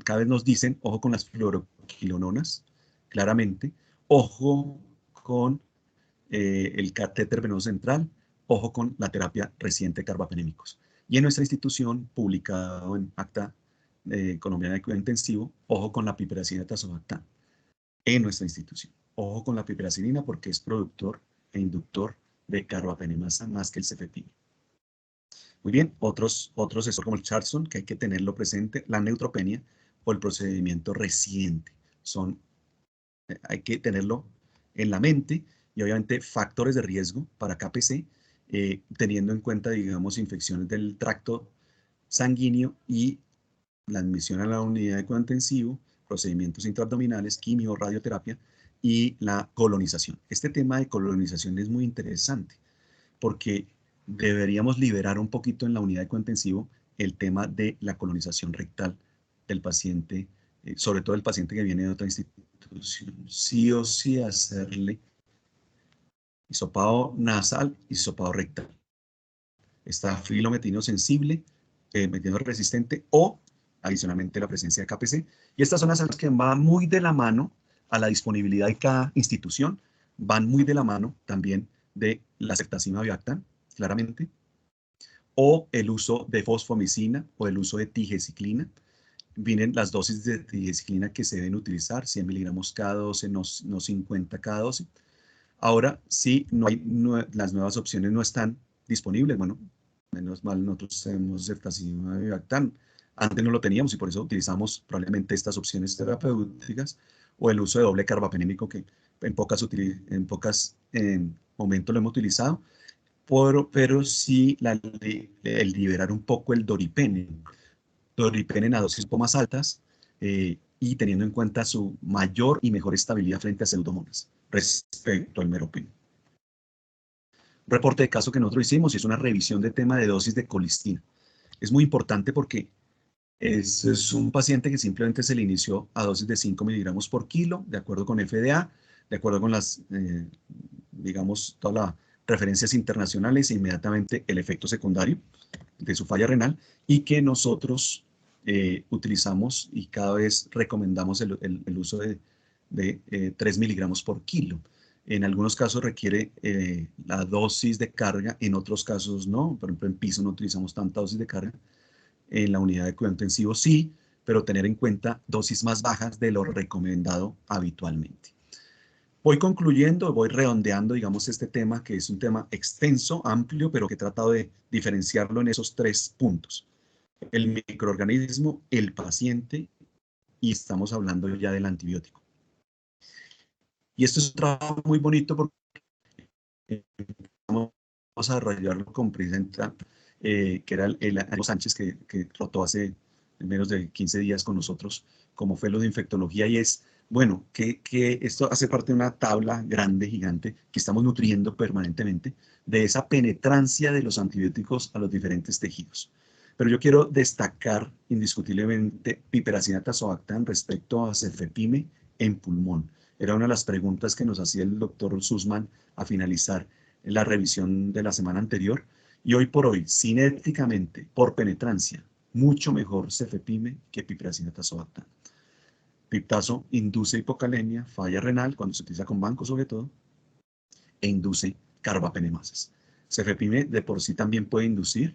cada vez nos dicen, ojo con las fluoroquilononas, claramente, ojo con el catéter venoso central, ojo con la terapia reciente de carbapenémicos. Y en nuestra institución, publicado en Acta Colombiana de Cuidado Intensivo, ojo con la piperacina tazobactam en nuestra institución. Ojo con la piperacilina porque es productor e inductor de carbapenemasa más que el cefepime. Muy bien, otros como el Charlson, que hay que tenerlo presente, la neutropenia o el procedimiento reciente. Hay que tenerlo en la mente y obviamente factores de riesgo para KPC, teniendo en cuenta, digamos, infecciones del tracto sanguíneo y la admisión a la unidad de cuidado intensivo, procedimientos intraabdominales, quimio, radioterapia y la colonización. Este tema de colonización es muy interesante porque deberíamos liberar un poquito en la unidad de cuidado intensivo el tema de la colonización rectal del paciente, sobre todo el paciente que viene de otra institución. Sí o sí hacerle hisopado nasal y hisopado rectal. Está filometino sensible, metino resistente o adicionalmente la presencia de KPC. Y estas son las que van muy de la mano a la disponibilidad de cada institución, van muy de la mano también de la ceftazima viactam, claramente, o el uso de fosfomicina o el uso de tigeciclina. Vienen las dosis de tigeciclina que se deben utilizar, 100 miligramos cada 12, no 50 cada 12. Ahora, sí, las nuevas opciones no están disponibles. Bueno, menos mal nosotros tenemos ceftazima viactam. Antes no lo teníamos y por eso utilizamos probablemente estas opciones terapéuticas o el uso de doble carbapenémico que en pocas momentos lo hemos utilizado, pero sí el liberar un poco el doripenem a dosis un poco más altas, y teniendo en cuenta su mayor y mejor estabilidad frente a pseudomonas respecto al meropenem. Un reporte de caso que nosotros hicimos es una revisión de tema de dosis de colistina. Es muy importante porque es un paciente que simplemente se le inició a dosis de 5 miligramos por kilo, de acuerdo con FDA, de acuerdo con las, digamos, todas las referencias internacionales e inmediatamente el efecto secundario de su falla renal y que nosotros utilizamos y cada vez recomendamos el uso de 3 miligramos por kilo. En algunos casos requiere la dosis de carga, en otros casos no. Por ejemplo, en piso no utilizamos tanta dosis de carga. En la unidad de cuidado intensivo sí, pero tener en cuenta dosis más bajas de lo recomendado habitualmente. Voy concluyendo, voy redondeando, digamos, este tema que es un tema extenso, amplio, pero que he tratado de diferenciarlo en esos 3 puntos. El microorganismo, el paciente y estamos hablando ya del antibiótico. Y esto es un trabajo muy bonito porque vamos a desarrollarlo con Presenta, que era el Sánchez que rotó hace menos de 15 días con nosotros como fellow de infectología y es, bueno, que esto hace parte de una tabla grande, gigante, que estamos nutriendo permanentemente de esa penetrancia de los antibióticos a los diferentes tejidos. Pero yo quiero destacar indiscutiblemente piperacina tazobactam respecto a cefepime en pulmón. Era una de las preguntas que nos hacía el doctor Sussman a finalizar la revisión de la semana anterior. Y hoy por hoy, cinéticamente, por penetrancia, mucho mejor cefepime que piperacina tazobactam. Piptazo induce hipocalemia, falla renal, cuando se utiliza con banco sobre todo, e induce carbapenemasas. Cefepime de por sí también puede inducir,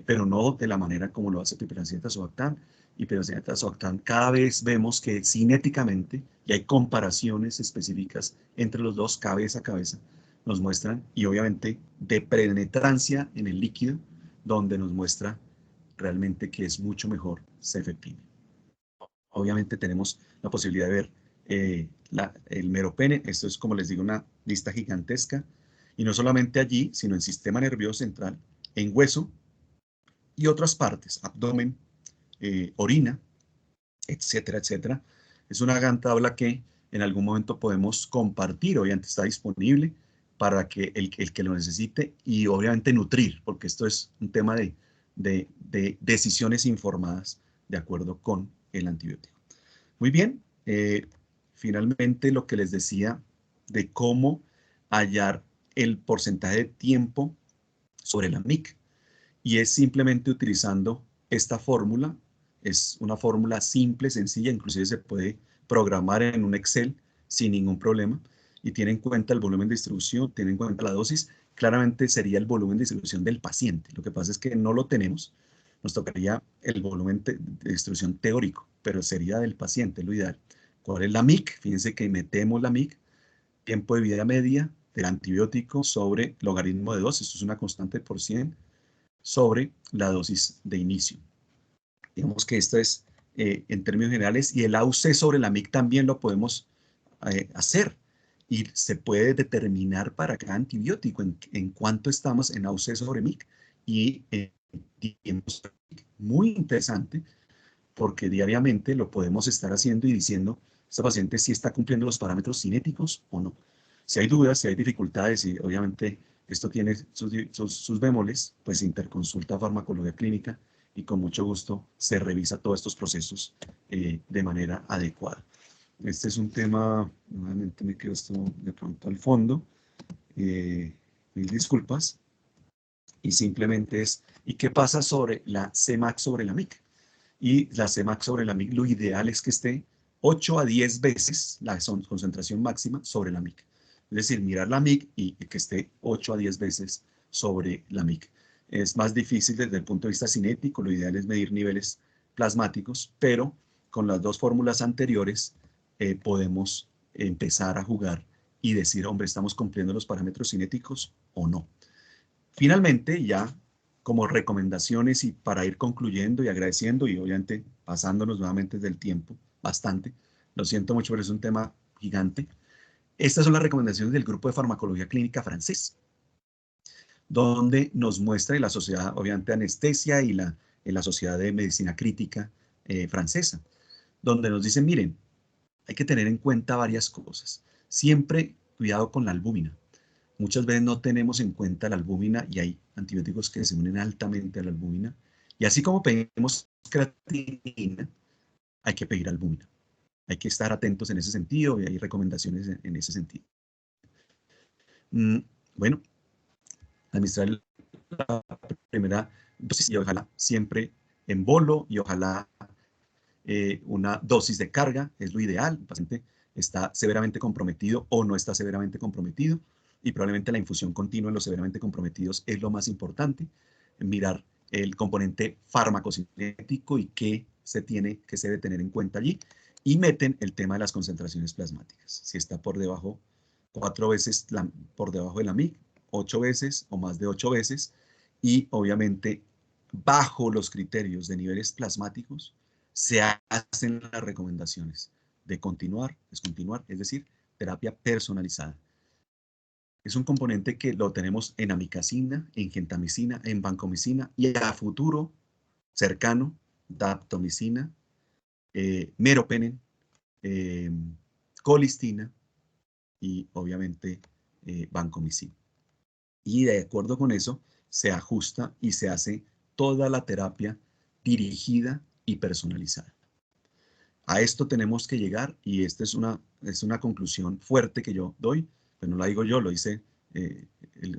pero no de la manera como lo hace piperacina tazobactam. Y piperacina tazobactam cada vez vemos que cinéticamente, y hay comparaciones específicas entre los dos, cabeza a cabeza, nos muestran, y obviamente de penetrancia en el líquido, donde nos muestra realmente que es mucho mejor cefepime. Obviamente tenemos la posibilidad de ver el meropene. Esto es, como les digo, una lista gigantesca. Y no solamente allí, sino en sistema nervioso central, en hueso y otras partes, abdomen, orina, etcétera, etcétera. Es una gran tabla que en algún momento podemos compartir. Obviamente está disponible para que el que lo necesite y obviamente nutrir, porque esto es un tema de decisiones informadas de acuerdo con el antibiótico. Muy bien, finalmente lo que les decía de cómo hallar el porcentaje de tiempo sobre la MIC y es simplemente utilizando esta fórmula. Es una fórmula simple, sencilla, inclusive se puede programar en un Excel sin ningún problema y tiene en cuenta el volumen de distribución, tiene en cuenta la dosis. Claramente sería el volumen de distribución del paciente. Lo que pasa es que no lo tenemos. Nos tocaría el volumen de distribución teórico, pero sería del paciente, lo ideal. ¿Cuál es la MIC? Fíjense que metemos la MIC tiempo de vida media del antibiótico sobre logaritmo de 2, esto es una constante por 100, sobre la dosis de inicio. Digamos que esto es en términos generales, y el AUC sobre la MIC también lo podemos hacer, y se puede determinar para cada antibiótico en cuánto estamos en AUC sobre MIC, y en tiempos muy interesante, porque diariamente lo podemos estar haciendo y diciendo, este paciente sí está cumpliendo los parámetros cinéticos o no. Si hay dudas, si hay dificultades, y obviamente esto tiene sus bemoles, pues interconsulta farmacología clínica y con mucho gusto se revisa todos estos procesos de manera adecuada. Este es un tema, nuevamente me quedo esto de pronto al fondo, mil disculpas, y simplemente es, ¿y qué pasa sobre la CMAX sobre la MIC? Y la CMAX sobre la MIC, lo ideal es que esté 8 a 10 veces la concentración máxima sobre la MIC. Es decir, mirar la MIC y que esté 8 a 10 veces sobre la MIC. Es más difícil desde el punto de vista cinético, lo ideal es medir niveles plasmáticos, pero con las dos fórmulas anteriores podemos empezar a jugar y decir, hombre, ¿estamos cumpliendo los parámetros cinéticos o no? Finalmente, ya como recomendaciones y para ir concluyendo y agradeciendo y obviamente pasándonos nuevamente del tiempo, bastante, lo siento mucho, pero es un tema gigante. Estas son las recomendaciones del Grupo de Farmacología Clínica francés, donde nos muestra, y la sociedad, obviamente, de anestesia y la Sociedad de Medicina Crítica francesa, donde nos dicen, miren, hay que tener en cuenta varias cosas. Siempre cuidado con la albúmina. Muchas veces no tenemos en cuenta la albúmina y hay antibióticos que se unen altamente a la albúmina. Y así como pedimos creatinina, hay que pedir albúmina. Hay que estar atentos en ese sentido y hay recomendaciones en ese sentido. Bueno, administrar la primera dosis y ojalá siempre en bolo y ojalá una dosis de carga es lo ideal. El paciente está severamente comprometido o no está severamente comprometido y probablemente la infusión continua en los severamente comprometidos es lo más importante. Mirar el componente farmacocinético y qué se debe tener en cuenta allí, y meten el tema de las concentraciones plasmáticas. Si está por debajo, 4 veces por debajo de la MIC, 8 veces o más de 8 veces, y obviamente bajo los criterios de niveles plasmáticos, se hacen las recomendaciones de continuar, descontinuar, es decir, terapia personalizada. Es un componente que lo tenemos en amikacina, en gentamicina, en vancomicina y a futuro cercano, daptomicina, meropenem, colistina y obviamente vancomicina. Y de acuerdo con eso se ajusta y se hace toda la terapia dirigida y personalizada. A esto tenemos que llegar y esta es una conclusión fuerte que yo doy, pero no la digo yo, lo dice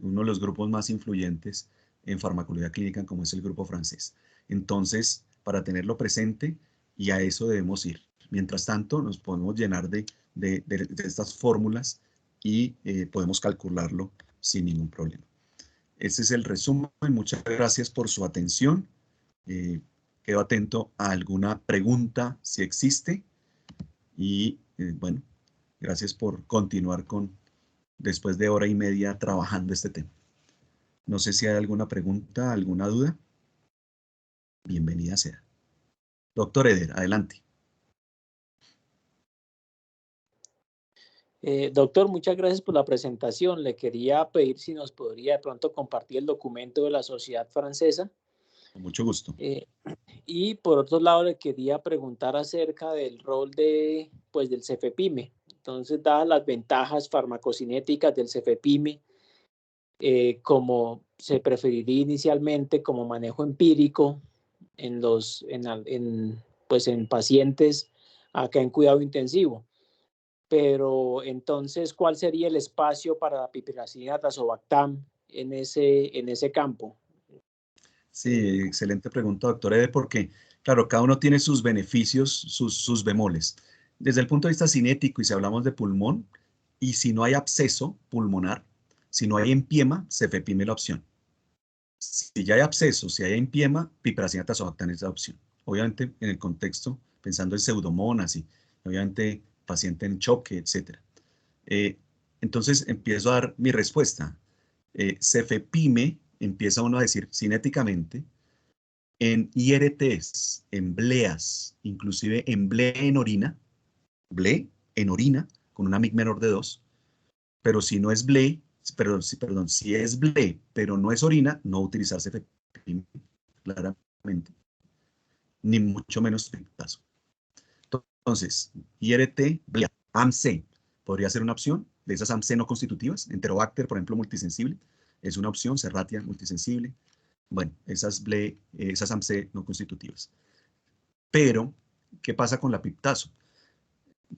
uno de los grupos más influyentes en farmacología clínica como es el grupo francés. Entonces, para tenerlo presente, y a eso debemos ir. Mientras tanto, nos podemos llenar de estas fórmulas y podemos calcularlo sin ningún problema. Ese es el resumen. Muchas gracias por su atención. Quedo atento a alguna pregunta si existe y bueno, gracias por continuar después de hora y media trabajando este tema. No sé si hay alguna pregunta, alguna duda. Bienvenida sea. Doctor Eder, adelante. Doctor, muchas gracias por la presentación. Le quería pedir si nos podría de pronto compartir el documento de la Sociedad Francesa. Con mucho gusto. Y por otro lado, le quería preguntar acerca del rol del cefepime. Entonces, dadas las ventajas farmacocinéticas del cefepime, como se preferiría inicialmente como manejo empírico en pacientes acá en cuidado intensivo. Pero entonces, ¿cuál sería el espacio para la piperacina tazobactam en ese campo? Sí, excelente pregunta, doctor Eder, porque, claro, cada uno tiene sus beneficios, sus bemoles. Desde el punto de vista cinético, y si hablamos de pulmón, y si no hay absceso pulmonar, si no hay empiema, cefepime es la opción. Si ya hay absceso, si hay empiema, piperacina tazobactam es la opción. Obviamente, en el contexto, pensando en pseudomonas y obviamente paciente en choque, etc. entonces empiezo a dar mi respuesta. Cefepime, empieza uno a decir cinéticamente, en IRTs, en bleas, inclusive en ble en orina, con una MIC menor de 2, pero si no es ble, perdón, si es ble, pero no es orina, no utilizar cefepime, claramente, ni mucho menos piptazo. Entonces, IRT, blea, AMC, podría ser una opción de esas AMC no constitutivas, Enterobacter, por ejemplo, multisensible, es una opción, Serratia multisensible, bueno, esas AMC no constitutivas. Pero, ¿qué pasa con la piptazo?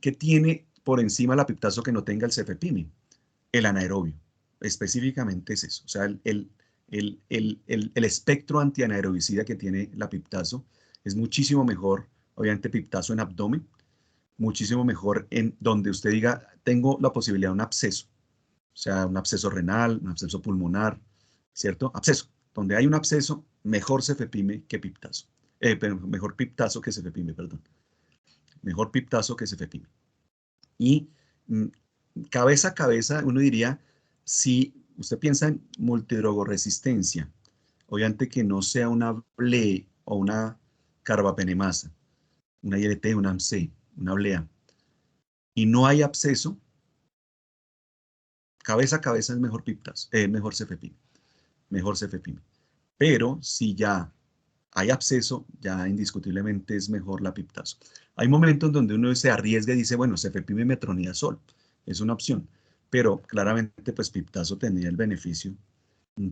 ¿Qué tiene por encima la piptazo que no tenga el cefepime? El anaerobio. Específicamente es eso. O sea, el espectro antianaerobicida que tiene la piptazo es muchísimo mejor, obviamente, piptazo en abdomen, muchísimo mejor en donde usted diga, tengo la posibilidad de un absceso. O sea, un absceso renal, un absceso pulmonar, ¿cierto? Absceso. Donde hay un absceso, mejor cefepime que piptazo. Mejor piptazo que cefepime, perdón. Mejor piptazo que cefepime. Y cabeza a cabeza, uno diría, si usted piensa en multidrogoresistencia, obviamente que no sea una ble o una carbapenemasa, una ILT, una AMC, una blea, y no hay absceso, cabeza a cabeza es mejor piptazo, mejor cefepime, mejor cefepime. Pero si ya hay absceso, ya indiscutiblemente es mejor la piptazo. Hay momentos donde uno se arriesga y dice, bueno, cefepime y metronidazol es una opción, pero claramente pues piptazo tendría el beneficio,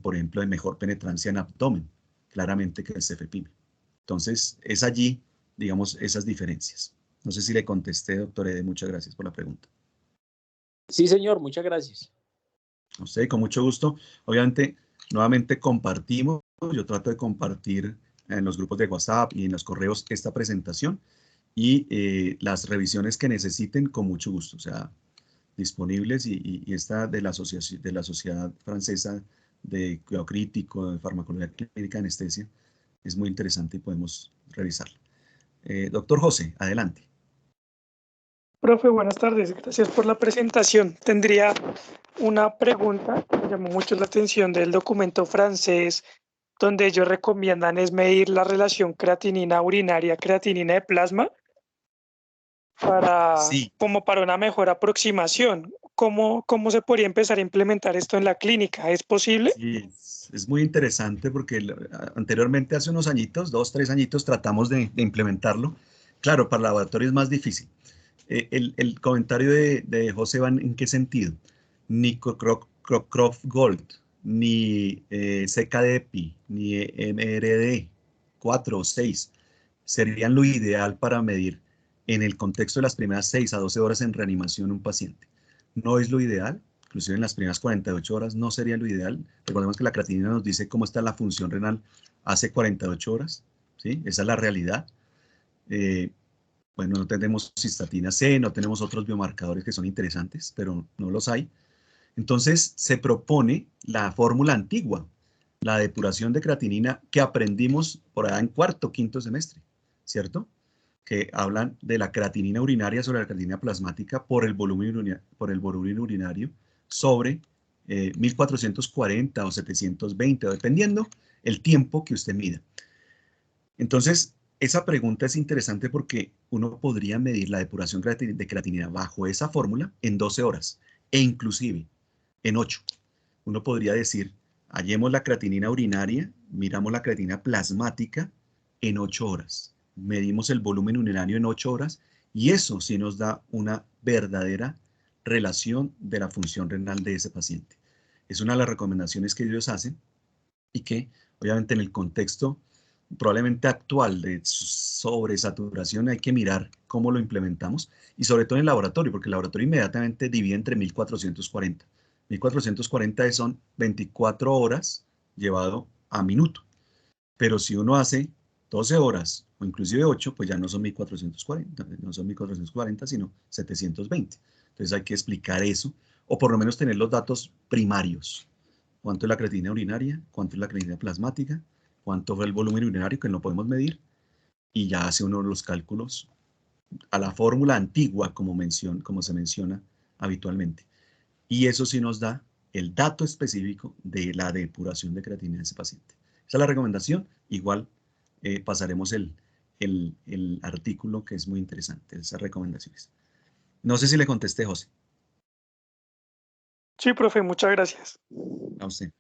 por ejemplo, de mejor penetrancia en abdomen, claramente que el cefepime. Entonces, es allí, digamos, esas diferencias. No sé si le contesté, doctor Ede, muchas gracias por la pregunta. Sí, señor, muchas gracias. A usted, con mucho gusto. Obviamente, nuevamente compartimos, yo trato de compartir en los grupos de WhatsApp y en los correos esta presentación y las revisiones que necesiten con mucho gusto, o sea, disponibles y esta de la Sociedad Francesa de Cuidado Crítico, de Farmacología Clínica, Anestesia, es muy interesante y podemos revisarla. Doctor José, adelante. Profe, buenas tardes. Gracias por la presentación. Tendría una pregunta. Me llamó mucho la atención del documento francés donde ellos recomiendan es medir la relación creatinina urinaria, creatinina de plasma Sí. como para una mejor aproximación. ¿Cómo se podría empezar a implementar esto en la clínica? ¿Es posible? Sí, es muy interesante porque anteriormente, hace unos añitos, 2, 3 añitos, tratamos de implementarlo. Claro, para el laboratorio es más difícil. El comentario de José va en qué sentido. Ni Croft Gold, ni CKDEPI, ni MRD 4 o 6 serían lo ideal para medir en el contexto de las primeras 6 a 12 horas en reanimación un paciente. No es lo ideal, inclusive en las primeras 48 horas no sería lo ideal. Recordemos que la creatinina nos dice cómo está la función renal hace 48 horas, ¿sí? Esa es la realidad. Bueno, no tenemos cistatina C, no tenemos otros biomarcadores que son interesantes, pero no los hay. Entonces se propone la fórmula antigua, la depuración de creatinina que aprendimos por allá en cuarto, quinto semestre, ¿cierto? Que hablan de la creatinina urinaria sobre la creatinina plasmática por el volumen urinario sobre 1440 o 720, dependiendo el tiempo que usted mida. Entonces, esa pregunta es interesante porque uno podría medir la depuración de creatinina bajo esa fórmula en 12 horas e inclusive en 8. Uno podría decir, hallemos la creatinina urinaria, miramos la creatinina plasmática en 8 horas. Medimos el volumen urinario en 8 horas y eso sí nos da una verdadera relación de la función renal de ese paciente. Es una de las recomendaciones que ellos hacen y que obviamente en el contexto probablemente actual de sobresaturación hay que mirar cómo lo implementamos y sobre todo en el laboratorio, porque el laboratorio inmediatamente divide entre 1440. 1440 son 24 horas llevado a minuto, pero si uno hace 12 horas o inclusive 8, pues ya no son 1440, no son 1440, sino 720. Entonces hay que explicar eso, o por lo menos tener los datos primarios. ¿Cuánto es la creatinina urinaria? ¿Cuánto es la creatinina plasmática? ¿Cuánto fue el volumen urinario que no podemos medir? Y ya hace uno los cálculos a la fórmula antigua como se menciona habitualmente. y eso sí nos da el dato específico de la depuración de creatinina de ese paciente. Esa es la recomendación. Igual pasaremos el artículo, que es muy interesante, esas recomendaciones. No sé si le contesté, José. Sí, profe, muchas gracias. A usted.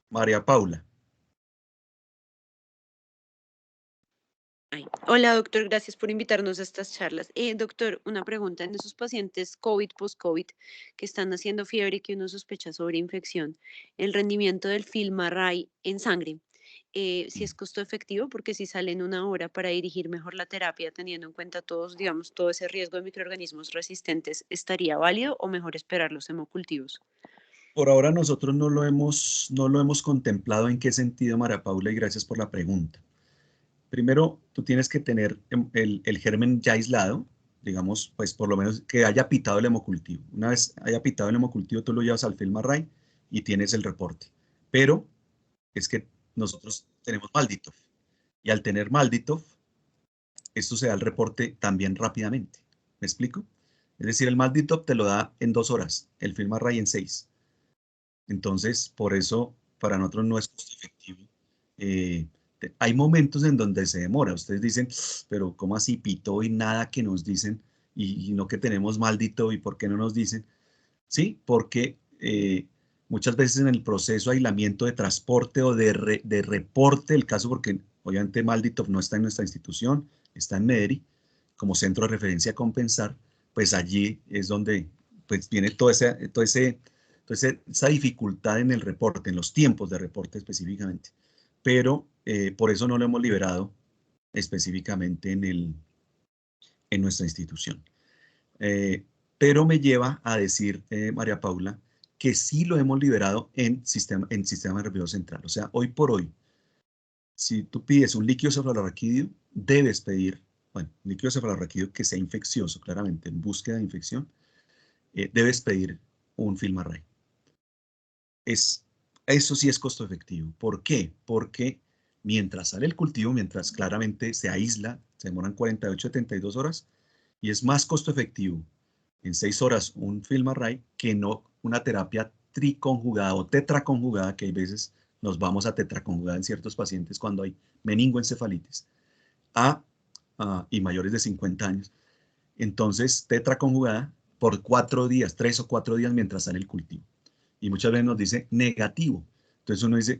María Paula. Hola, doctor, gracias por invitarnos a estas charlas. Doctor, una pregunta. En esos pacientes COVID, post-COVID, que están haciendo fiebre y que uno sospecha sobre infección, el rendimiento del FilmArray en sangre, si es costo efectivo, porque si sale en una hora para dirigir mejor la terapia, teniendo en cuenta todos, digamos, todo ese riesgo de microorganismos resistentes, ¿estaría válido o mejor esperar los hemocultivos? Por ahora nosotros no lo hemos contemplado. ¿En qué sentido, María Paula? Y gracias por la pregunta. Primero, tú tienes que tener el germen ya aislado, digamos, pues por lo menos que haya pitado el hemocultivo. Una vez haya pitado el hemocultivo, tú lo llevas al FilmArray y tienes el reporte. Pero es que nosotros tenemos MALDI-TOF, y al tener MALDI-TOF, esto se da el reporte también rápidamente. ¿Me explico? Es decir, el MALDI-TOF te lo da en 2 horas, el FilmArray en 6. Entonces, por eso, para nosotros no es costo efectivo. Hay momentos en donde se demora. Ustedes dicen, pero ¿cómo así pitó y nada que nos dicen? Y no que tenemos maldito, ¿y por qué no nos dicen? Sí, porque muchas veces en el proceso de aislamiento de transporte o de reporte del caso, porque obviamente Malditov no está en nuestra institución, está en MEDERI, como centro de referencia a compensar, pues allí es donde pues viene esa dificultad en el reporte, en los tiempos de reporte específicamente. Pero por eso no lo hemos liberado específicamente en nuestra institución. Pero me lleva a decir, María Paula, que sí lo hemos liberado en sistema nervioso central. O sea, hoy por hoy, si tú pides un líquido cefalorraquídeo, debes pedir, bueno, un líquido cefalorraquídeo que sea infeccioso, claramente, en búsqueda de infección, debes pedir un FilmArray. Eso sí es costo efectivo. ¿Por qué? Porque mientras sale el cultivo, mientras claramente se aísla, se demoran 48 a 72 horas, y es más costo efectivo en 6 horas un FilmArray que no una terapia triconjugada o tetraconjugada, que hay veces nos vamos a tetraconjugada en ciertos pacientes cuando hay meningoencefalitis y mayores de 50 años. Entonces, tetraconjugada por 4 días, 3 o 4 días mientras sale el cultivo. Y muchas veces nos dice negativo. Entonces uno dice,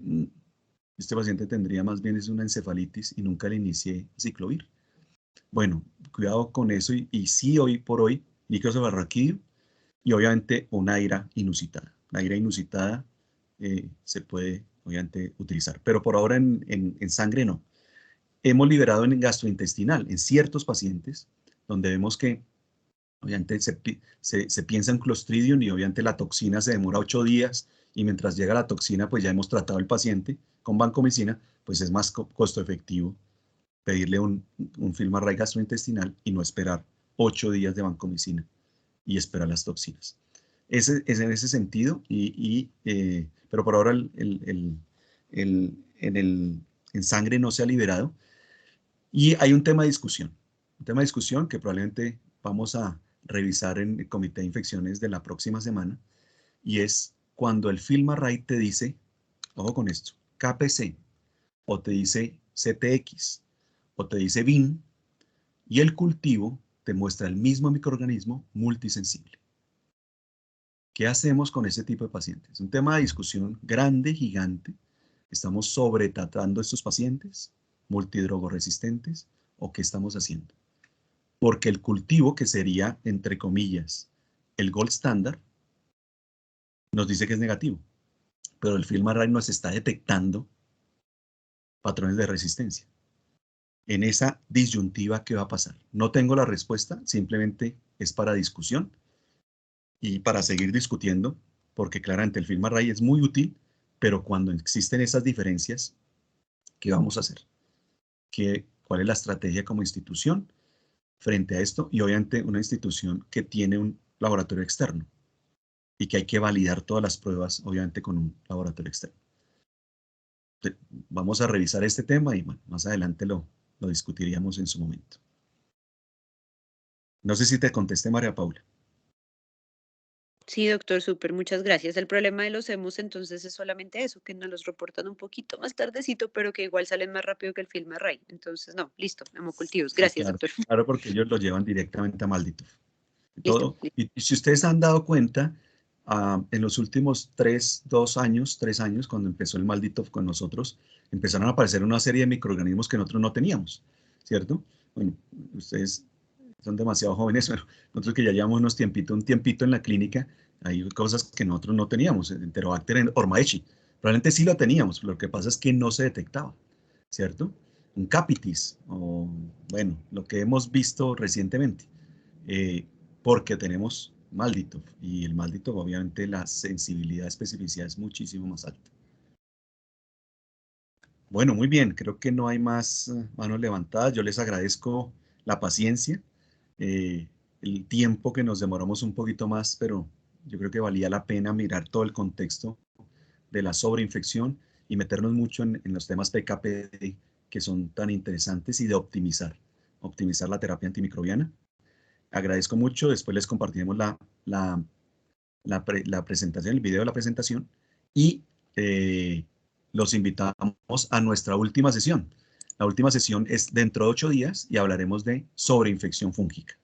este paciente tendría más bien es una encefalitis y nunca le inicié ciclovir. Bueno, cuidado con eso y sí, hoy por hoy, líquido cefalorraquídeo y obviamente una ira inusitada. La ira inusitada se puede obviamente utilizar, pero por ahora en sangre no. Hemos liberado en gastrointestinal, en ciertos pacientes, donde vemos que obviamente se piensa en Clostridium y obviamente la toxina se demora 8 días y mientras llega la toxina pues ya hemos tratado al paciente con vancomicina, pues es más costo efectivo pedirle un FilmArray gastrointestinal y no esperar 8 días de vancomicina y esperar las toxinas. Es en ese sentido, pero por ahora en sangre no se ha liberado. Y hay un tema de discusión que probablemente vamos a revisar en el Comité de Infecciones de la próxima semana, y es cuando el FilmArray te dice, ojo con esto, KPC, o te dice CTX, o te dice VIN, y el cultivo te muestra el mismo microorganismo multisensible. ¿Qué hacemos con ese tipo de pacientes? Un tema de discusión grande, gigante. ¿Estamos sobretratando a estos pacientes multidrogoresistentes o qué estamos haciendo? Porque el cultivo, que sería, entre comillas, el gold standard, nos dice que es negativo, pero el FilmArray nos está detectando patrones de resistencia. En esa disyuntiva, ¿qué va a pasar? No tengo la respuesta, simplemente es para discusión y para seguir discutiendo, porque claramente el FilmArray es muy útil, pero cuando existen esas diferencias, ¿qué vamos a hacer? ¿Cuál es la estrategia como institución frente a esto? Y obviamente una institución que tiene un laboratorio externo y que hay que validar todas las pruebas, obviamente, con un laboratorio externo. Vamos a revisar este tema y bueno, más adelante lo discutiríamos en su momento. No sé si te contesté, María Paula. Sí, doctor, súper, muchas gracias. El problema de los hemos entonces es solamente eso, que nos los reportan un poquito más tardecito, pero que igual salen más rápido que el FilmaRay. Entonces, no, listo, hemocultivos. Sí, Gracias, claro, doctor. claro, porque ellos lo llevan directamente a Maldito. Listo, Todo, listo. y si ustedes han dado cuenta, en los últimos 3 años, cuando empezó el Maldito con nosotros, empezaron a aparecer una serie de microorganismos que nosotros no teníamos, ¿cierto? Bueno, ustedes son demasiado jóvenes, pero nosotros que ya llevamos un tiempito en la clínica, hay cosas que nosotros no teníamos, Enterobacter ormaechi, probablemente sí lo teníamos, lo que pasa es que no se detectaba, ¿cierto? Un capitis, o bueno, lo que hemos visto recientemente, porque tenemos Maldito, y el Maldito obviamente la sensibilidad, especificidad es muchísimo más alta. Bueno, muy bien, creo que no hay más manos levantadas. Yo les agradezco la paciencia, el tiempo que nos demoramos un poquito más, pero yo creo que valía la pena mirar todo el contexto de la sobreinfección y meternos mucho en los temas PKPD que son tan interesantes y de optimizar la terapia antimicrobiana. Agradezco mucho, después les compartiremos la presentación, el video de la presentación y los invitamos a nuestra última sesión. La última sesión es dentro de 8 días y hablaremos de sobreinfección fúngica.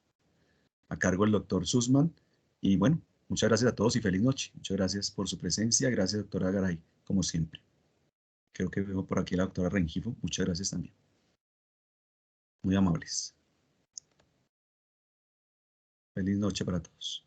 A cargo del doctor Sussman. Y bueno, muchas gracias a todos y feliz noche. Muchas gracias por su presencia. Gracias, doctora Garay, como siempre. Creo que veo por aquí a la doctora Rengifo. Muchas gracias también. Muy amables. Feliz noche para todos.